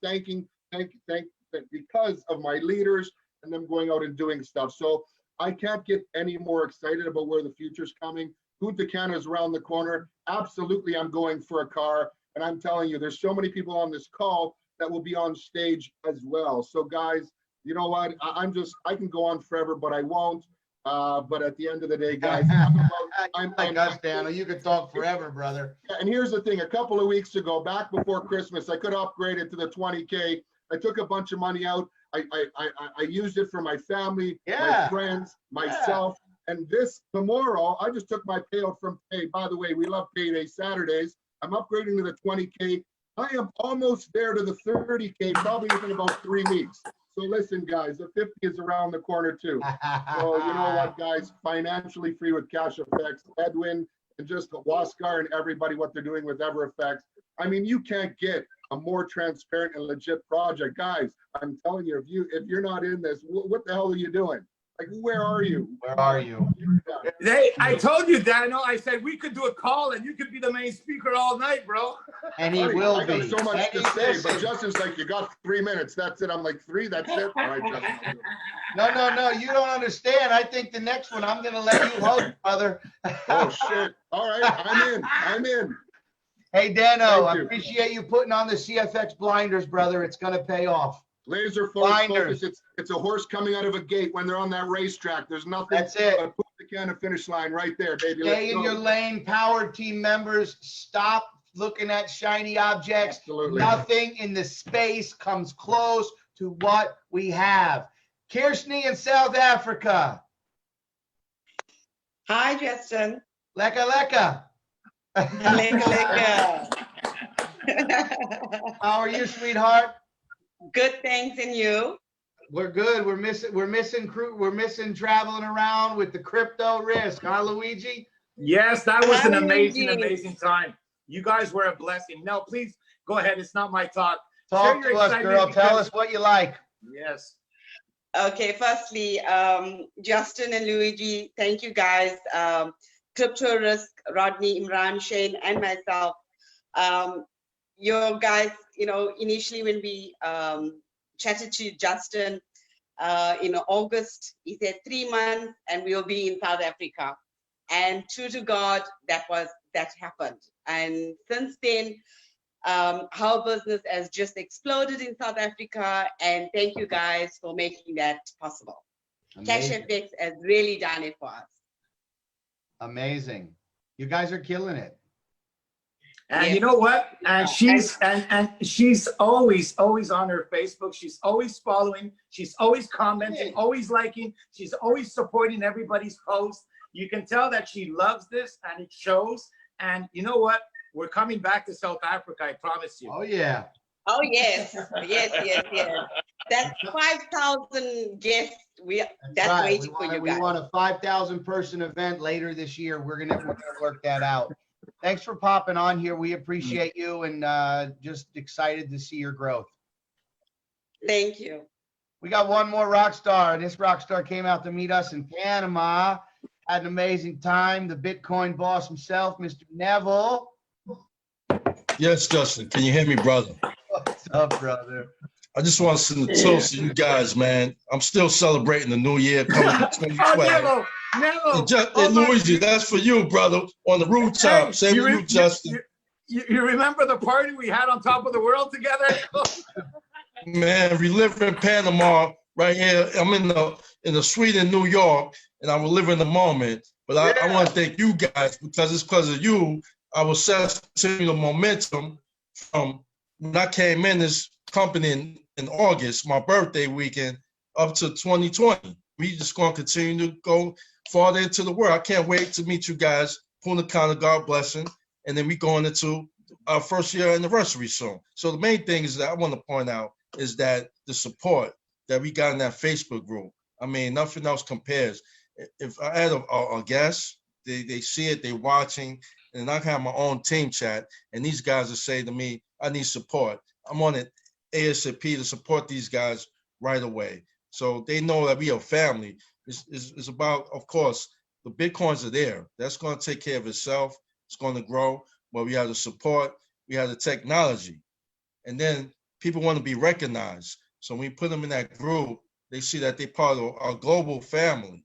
because of my leaders and them going out and doing stuff. So I can't get any more excited about where the future's coming. Punta Cana is around the corner. Absolutely, I'm going for a car. And I'm telling you, there's so many people on this call that will be on stage as well. So guys, you know what? I can go on forever, but I won't. But at the end of the day, guys, I'm
like us, Dano. You could talk forever, brother.
And here's the thing: a couple of weeks ago, back before Christmas, I could upgrade it to the 20K. I took a bunch of money out. I used it for my family, my friends, myself. And this tomorrow, I just took my payout from pay. By the way, we love payday Saturdays. I'm upgrading to the 20K. I am almost there to the 30K, probably within about 3 weeks. So listen, guys, the 50 is around the corner too. So you know what, guys, financially free with CashFX, Edwin, and just Waskar and everybody, what they're doing with EverFX. I mean, you can't get a more transparent and legit project. Guys, I'm telling you, if you're not in this, what the hell are you doing? Like, where are you?
Where are you?
I told you, Daniel, I said we could do a call and you could be the main speaker all night, bro.
And he will
I
be.
got so much to say, but Justin's like, you got 3 minutes. That's it. I'm like, 3? That's it? All right, Justin.
No, you don't understand. I think the next one, I'm going to let you host, brother.
Oh, shit. All right, I'm in.
Hey, Dano, I appreciate you putting on the CFX blinders, brother. It's going to pay off.
Laser focus. It's a horse coming out of a gate when they're on that racetrack. There's nothing.
That's it.
But put the can of finish line right there, baby.
Stay in your lane, power team members. Stop looking at shiny objects.
Absolutely.
Nothing in the space comes close to what we have. Kirstni in South Africa.
Hi, Justin.
Leka.
Leka.
How are you, sweetheart?
Good, thanks, and you?
We're good. We're missing traveling around with the crypto risk, huh, Luigi?
Yes, that was an amazing time. You guys were a blessing. No, please go ahead. It's not my talk.
Talk to us, girl. Tell us what you like.
Yes.
Okay, firstly, Justin and Luigi, thank you guys. Crypto Risk, Rodney, Imran, Shane, and myself. You guys, you know, initially when we chatted to Justin in August, he said 3 months and we'll be in South Africa. And true to God, that happened. And since then, our business has just exploded in South Africa. And thank you guys for making that possible. CashFX has really done it for us.
Amazing. You guys are killing it.
And you know what? And she's always on her Facebook. She's always following. She's always commenting, always liking. She's always supporting everybody's posts. You can tell that she loves this and it shows. And you know what? We're coming back to South Africa, I promise you.
Oh, yeah.
Oh, yes. Yes. That's 5,000 guests. That's right. Waiting for you guys.
We want a 5,000 person event later this year. We're gonna work that out. Thanks for popping on here. We appreciate you and just excited to see your growth.
Thank you.
We got one more rock star. This rock star came out to meet us in Panama. Had an amazing time. The Bitcoin boss himself, Mr. Neville.
Yes, Justin. Can you hear me, brother?
What's up, brother?
I just want to send a toast to you guys, man. I'm still celebrating the new year coming in 2012.
Neville.
Luigi, that's for you, brother, on the rooftop.
Hey,
Same with you, Justin.
You remember the party we had on top of the world together?
Man, we live in Panama. right here. I'm in the suite in New York, and I will live in the moment. But I want to thank you guys because it's because of you. I will continue the momentum from when I came in this company in August, my birthday weekend, up to 2020. We just going to continue to go farther into the world. I can't wait to meet you guys. Punta Cana, God blessing. And then we going into our first year anniversary soon. So the main thing is that I want to point out is that the support that we got in that Facebook group, I mean, nothing else compares. If I had a guest, they see it, they watching, and I have my own team chat, and these guys will say to me, I need support. I'm on it ASAP to support these guys right away. So they know that we are family. It's about, of course, the Bitcoins are there. That's going to take care of itself. It's going to grow, but we have the support, we have the technology. And then people want to be recognized. So when we put them in that group, they see that they're part of our global family.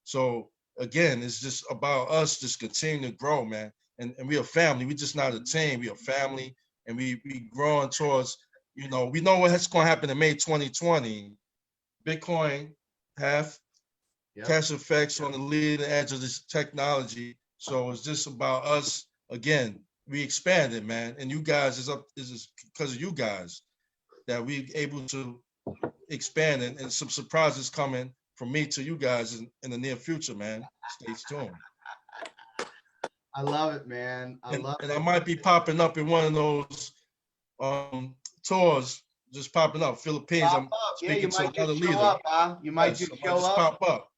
So again, it's just about us just continuing to grow, man. And we are family. We're just not a team. We are family. And we growing towards, we know what's going to happen in May 2020. Bitcoin have CashFX on the leading edge of this technology. So it's just about us, again, we expanded, man. And you guys, is because of you guys that we able to expand, and some surprises coming from me to you guys in the near future, man. Stay tuned.
I love it, man. I
might be popping up in one of those tours, just popping up. Philippines. I'm speaking to another leader.
Huh? You might just show up.
Pop up.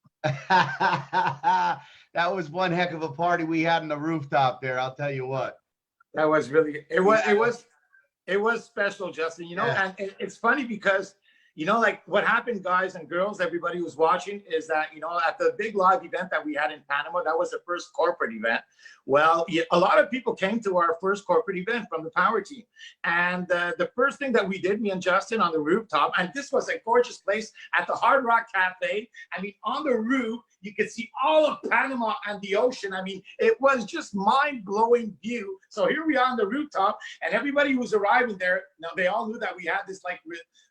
That was one heck of a party we had on the rooftop there. I'll tell you what.
That was really, it was special, Justin. And it's funny because, like what happened, guys and girls, everybody who's watching, is that, at the big live event that we had in Panama, that was the first corporate event. Well, a lot of people came to our first corporate event from the power team. And the first thing that we did, me and Justin on the rooftop, and this was a gorgeous place at the Hard Rock Cafe. I mean, on the roof, you could see all of Panama and the ocean. I mean, it was just mind-blowing view. So here we are on the rooftop, and everybody who was arriving there, now they all knew that we had this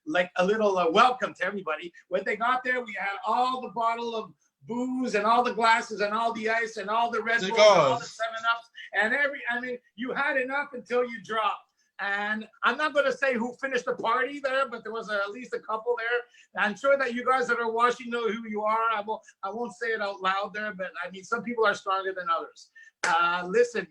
like a little welcome to everybody. When they got there, we had all the bottle of booze and all the glasses and all the ice and all the Red Bulls and all the 7-Ups and you had enough until you dropped. And I'm not going to say who finished the party there, but there was at least a couple there. I'm sure that you guys that are watching know who you are. I won't say it out loud there, but I mean, some people are stronger than others. Listen,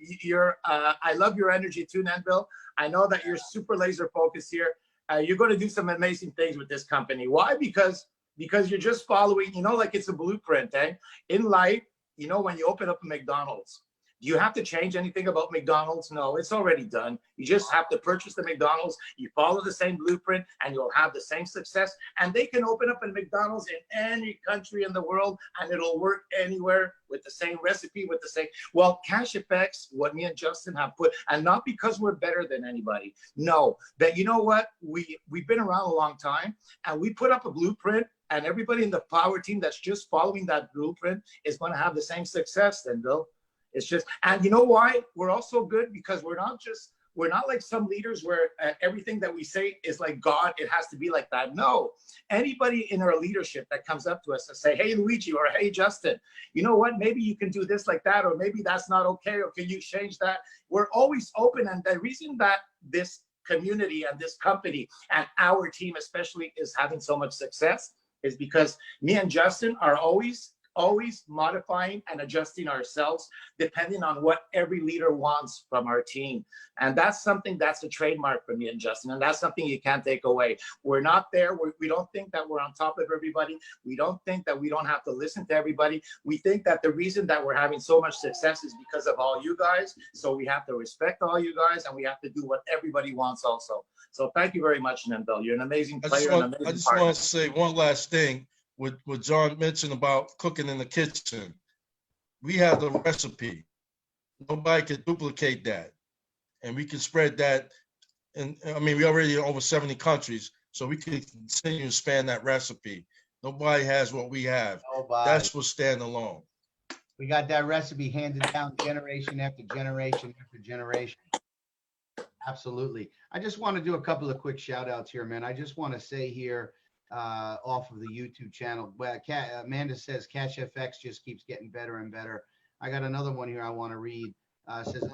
I love your energy too, Nenville. I know that you're super laser focused here. You're going to do some amazing things with this company. Why? Because you're just following, like it's a blueprint, eh? In life, when you open up a McDonald's, do you have to change anything about McDonald's? No, it's already done. You just have to purchase the McDonald's. You follow the same blueprint and you'll have the same success. And they can open up a McDonald's in any country in the world and it'll work anywhere with the same recipe, with the same. Well, CashFX, what me and Justin have put, and not because we're better than anybody. No, that you know what? We've been around a long time and we put up a blueprint, and everybody in the power team that's just following that blueprint is going to have the same success then, Bill. It's just, and you know why? We're also good because we're not like some leaders where everything that we say is like God, it has to be like that. No, anybody in our leadership that comes up to us and say, hey, Luigi, or hey, Justin, you know what? Maybe you can do this like that, or maybe that's not okay, or can you change that? We're always open. And the reason that this community and this company and our team especially is having so much success is because me and Justin are always modifying and adjusting ourselves depending on what every leader wants from our team. And that's something that's a trademark for me and Justin, and that's something you can't take away. We're not there. We don't think that we're on top of everybody. We don't think that we don't have to listen to everybody. We think that the reason that we're having so much success is because of all you guys. So we have to respect all you guys, and we have to do what everybody wants also. So thank you very much, Nenville. You're an amazing player.
I just want to say one last thing. What John mentioned about cooking in the kitchen. We have the recipe. Nobody can duplicate that. And we can spread that. And I mean, we already in over 70 countries, so we can continue to span that recipe. Nobody has what we have.
Nobody.
That's what stand alone.
We got that recipe handed down generation after generation after generation. Absolutely. I just want to do a couple of quick shout outs here, man. I just want to say here, off of the YouTube channel. Well, Amanda says CashFX just keeps getting better and better. I got another one here I want to read. Says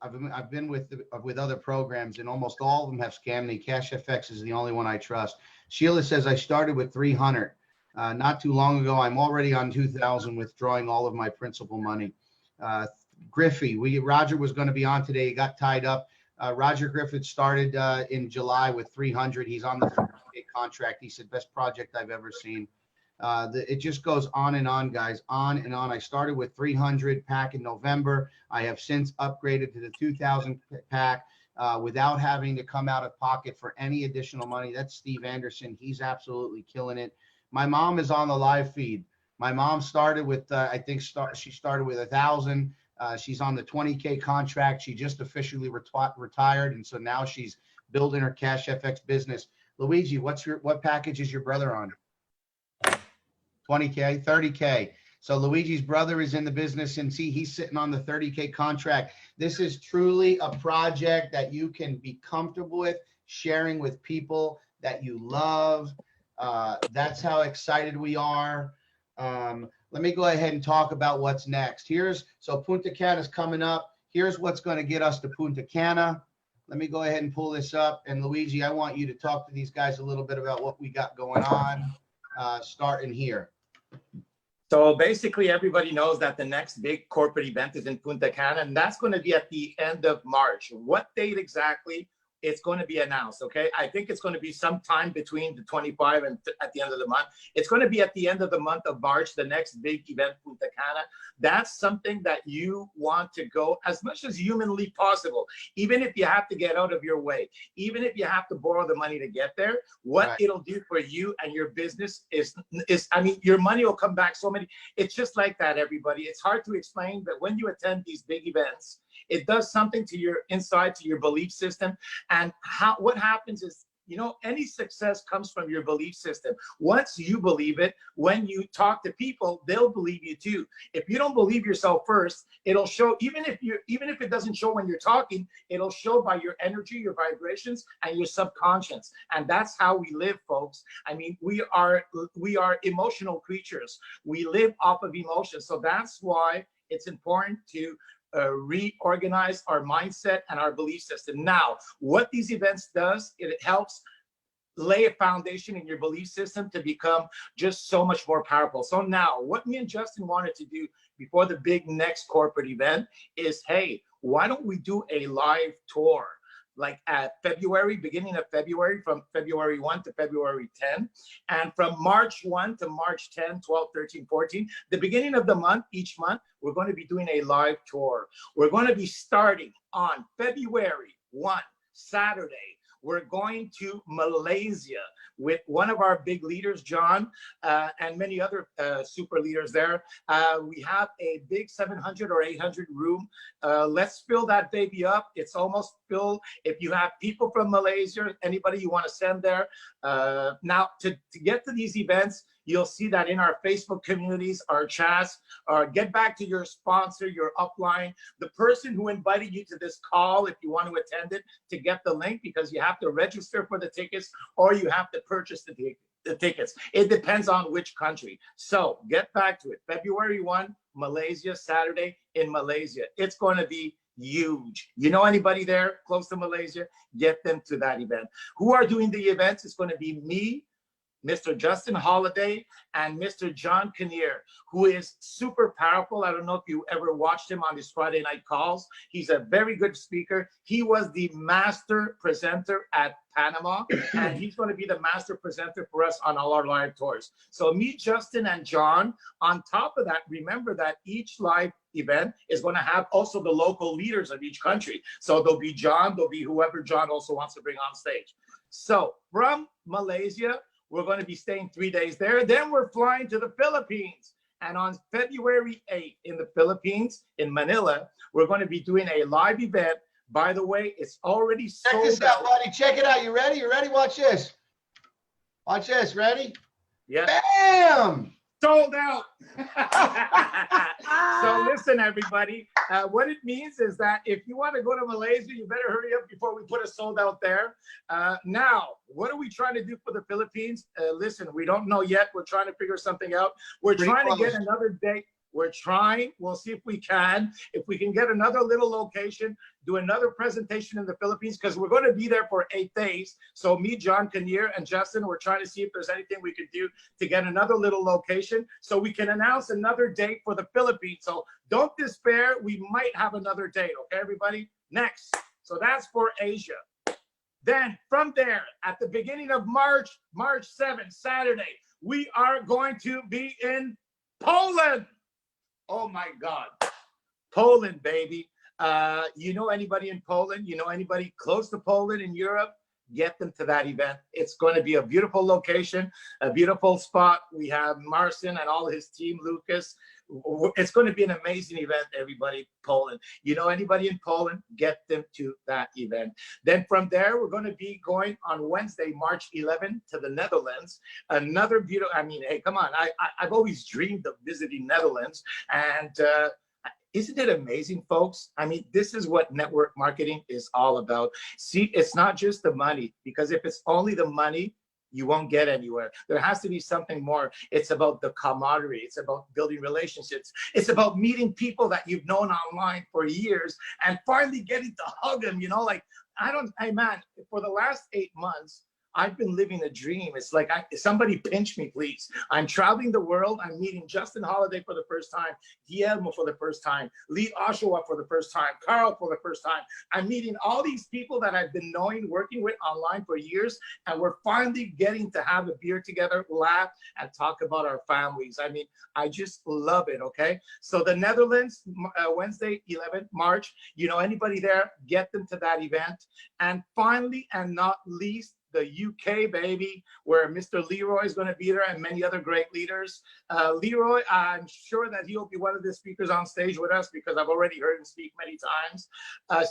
I've been with other programs and almost all of them have scammed me. CashFX is the only one I trust. Sheila says I started with 300 not too long ago. I'm already on 2,000, withdrawing all of my principal money. Griffey, Roger was going to be on today. He got tied up. Roger Griffith started in July with 300. He's on the 30-day contract. He said best project I've ever seen. It just goes on and on, guys, on and on. I started with 300 pack in November. I have since upgraded to the 2,000 pack without having to come out of pocket for any additional money. That's Steve Anderson. He's absolutely killing it. My mom is on the live feed. My mom started with, she started with 1,000. She's on the 20K contract. She just officially retired, and so now she's building her CashFX business. Luigi, what package is your brother on? 20K, 30K. So Luigi's brother is in the business, and see, he's sitting on the 30K contract. This is truly a project that you can be comfortable with, sharing with people that you love. That's how excited we are. Let me go ahead and talk about what's next. So Punta Cana is coming up. Here's what's going to get us to Punta Cana. Let me go ahead and pull this up. And Luigi, I want you to talk to these guys a little bit about what we got going on, starting here.
So basically, everybody knows that the next big corporate event is in Punta Cana, and that's going to be at the end of March. What date exactly? It's going to be announced, okay? I think it's going to be sometime between the 25 and at the end of the month. It's going to be at the end of the month of March, the next big event, Punta Cana. That's something that you want to go as much as humanly possible, even if you have to get out of your way, even if you have to borrow the money to get there. What it'll do for you and your business is, I mean, your money will come back so many. It's just like that, everybody. It's hard to explain, but when you attend these big events, it does something to your inside, to your belief system. And what happens is, you know, any success comes from your belief system. Once you believe it, when you talk to people, they'll believe you too. If you don't believe yourself first, it'll show, even if it doesn't show when you're talking, it'll show by your energy, your vibrations, and your subconscious. And that's how we live, folks. I mean, we are emotional creatures. We live off of emotions. So that's why it's important to reorganize our mindset and our belief system. Now, what these events does, it helps lay a foundation in your belief system to become just so much more powerful. So now, what me and Justin wanted to do before the big next corporate event is, hey, why don't we do a live tour? Like at February, beginning of February, from February 1 to February 10, and from March 1 to March 10, 12, 13, 14, the beginning of the month, each month, we're going to be doing a live tour. We're going to be starting on February 1, Saturday. We're going to Malaysia with one of our big leaders, John, and many other super leaders there. We have a big 700 or 800 room. Let's fill that baby up. It's almost filled. If you have people from Malaysia, anybody you want to send there. Now, to get to these events, you'll see that in our Facebook communities, our chats, get back to your sponsor, your upline, the person who invited you to this call, if you want to attend it, to get the link, because you have to register for the tickets or you have to purchase the tickets. It depends on which country. So get back to it. February 1, Malaysia, Saturday in Malaysia. It's going to be huge. You know anybody there close to Malaysia? Get them to that event. Who are doing the events? It's going to be me, Mr. Justin Holiday, and Mr. John Kinnear, who is super powerful. I don't know if you ever watched him on his Friday night calls. He's a very good speaker. He was the master presenter at Panama, and he's going to be the master presenter for us on all our live tours. So me, Justin, and John, on top of that, remember that each live event is going to have also the local leaders of each country. So there'll be John, there'll be whoever John also wants to bring on stage. So from Malaysia, we're going to be staying 3 days there. Then we're flying to the Philippines. And on February 8th in the Philippines, in Manila, we're going to be doing a live event. By the way, it's already sold out.
Check this out, buddy. Check it out. You ready? You ready? Watch this. Watch this. Ready?
Yeah.
Bam!
sold out. So listen, everybody, what it means is that if you want to go to Malaysia, you better hurry up before we put a sold out there. Now, what are we trying to do for the Philippines? Listen, we don't know yet. We're trying to figure something out. We're trying to get another date. We're trying. We'll see if we can. If we can get another little location, do another presentation in the Philippines, because we're going to be there for 8 days. So me, John Kinnear, and Justin, we're trying to see if there's anything we could do to get another little location so we can announce another date for the Philippines. So don't despair. We might have another date. Okay, everybody? Next. So that's for Asia. Then from there, at the beginning of March 7th, Saturday, we are going to be in Poland. Oh my God, Poland, baby. You know anybody in Poland? You know anybody close to Poland in Europe? Get them to that event. It's going to be a beautiful location, a beautiful spot. We have Marcin and all his team, Lucas. It's going to be an amazing event, everybody. Poland. You know anybody in Poland? Get them to that event. Then from there, we're going to be going on Wednesday, March 11th to the Netherlands. Another beautiful, I mean, hey, come on. I've always dreamed of visiting Netherlands. And isn't it amazing, folks? I mean, this is what network marketing is all about. See, it's not just the money, because if it's only the money, you won't get anywhere. There has to be something more. It's about the camaraderie. It's about building relationships. It's about meeting people that you've known online for years and finally getting to hug them, you know, like, hey man, for the last 8 months, I've been living a dream. It's like, somebody pinch me, please. I'm traveling the world. I'm meeting Justin Holiday for the first time, Guillermo for the first time, Lee Oshawa for the first time, Carl for the first time. I'm meeting all these people that I've been knowing, working with online for years, and we're finally getting to have a beer together, laugh, and talk about our families. I mean, I just love it, okay? So the Netherlands, Wednesday, 11th March, you know anybody there, get them to that event. And finally, and not least, the UK, baby, where Mr. Leroy is going to be there and many other great leaders. Leroy, I'm sure that he'll be one of the speakers on stage with us because I've already heard him speak many times.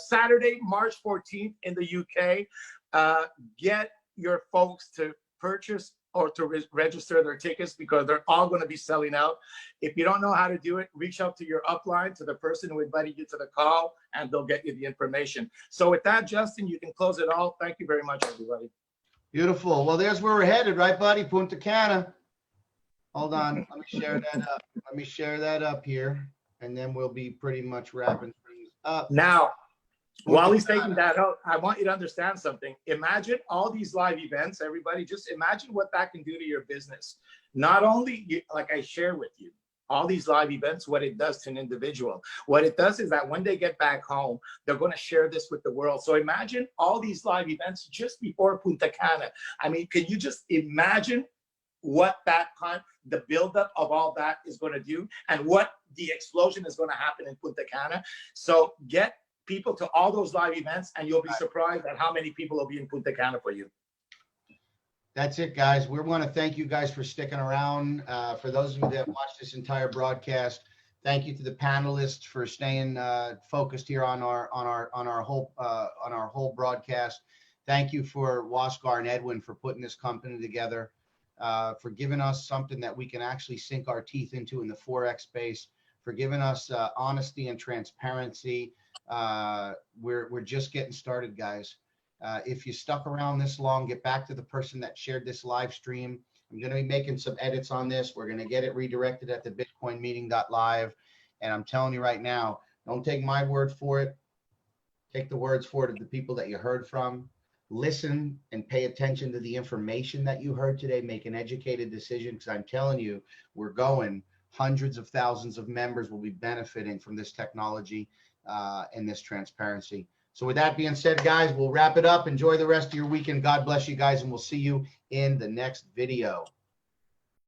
Saturday, March 14th in the UK. Get your folks to purchase or to register their tickets because they're all going to be selling out. If you don't know how to do it, reach out to your upline, to the person who invited you to the call, and they'll get you the information. So with that, Justin, you can close it all. Thank you very much, everybody.
Beautiful. Well, there's where we're headed, right, buddy? Punta Cana. Hold on. Let me share that up. Let me share that up here, and then we'll be pretty much wrapping things up.
Now, while he's taking that out, I want you to understand something. Imagine all these live events, everybody. Just imagine what that can do to your business. Not only, like I share with you, all these live events, what it does to an individual. What it does is that when they get back home, they're going to share this with the world. So imagine all these live events just before Punta Cana. I mean, can you just imagine what the buildup of all that is going to do and what the explosion is going to happen in Punta Cana? So get people to all those live events and you'll be surprised at how many people will be in Punta Cana for you.
That's it, guys. We want to thank you guys for sticking around. For those of you that watched this entire broadcast, thank you to the panelists for staying focused here on our whole broadcast. Thank you for Waskar and Edwin for putting this company together, for giving us something that we can actually sink our teeth into in the Forex space, for giving us honesty and transparency. We're just getting started, guys. If you stuck around this long, get back to the person that shared this live stream. I'm going to be making some edits on this. We're going to get it redirected at the bitcoinmeeting.live. And I'm telling you right now, don't take my word for it. Take the words for it of the people that you heard from. Listen and pay attention to the information that you heard today. Make an educated decision, because I'm telling you, we're going. Hundreds of thousands of members will be benefiting from this technology and this transparency. So with that being said, guys, we'll wrap it up. Enjoy the rest of your weekend. God bless you guys, and we'll see you in the next video.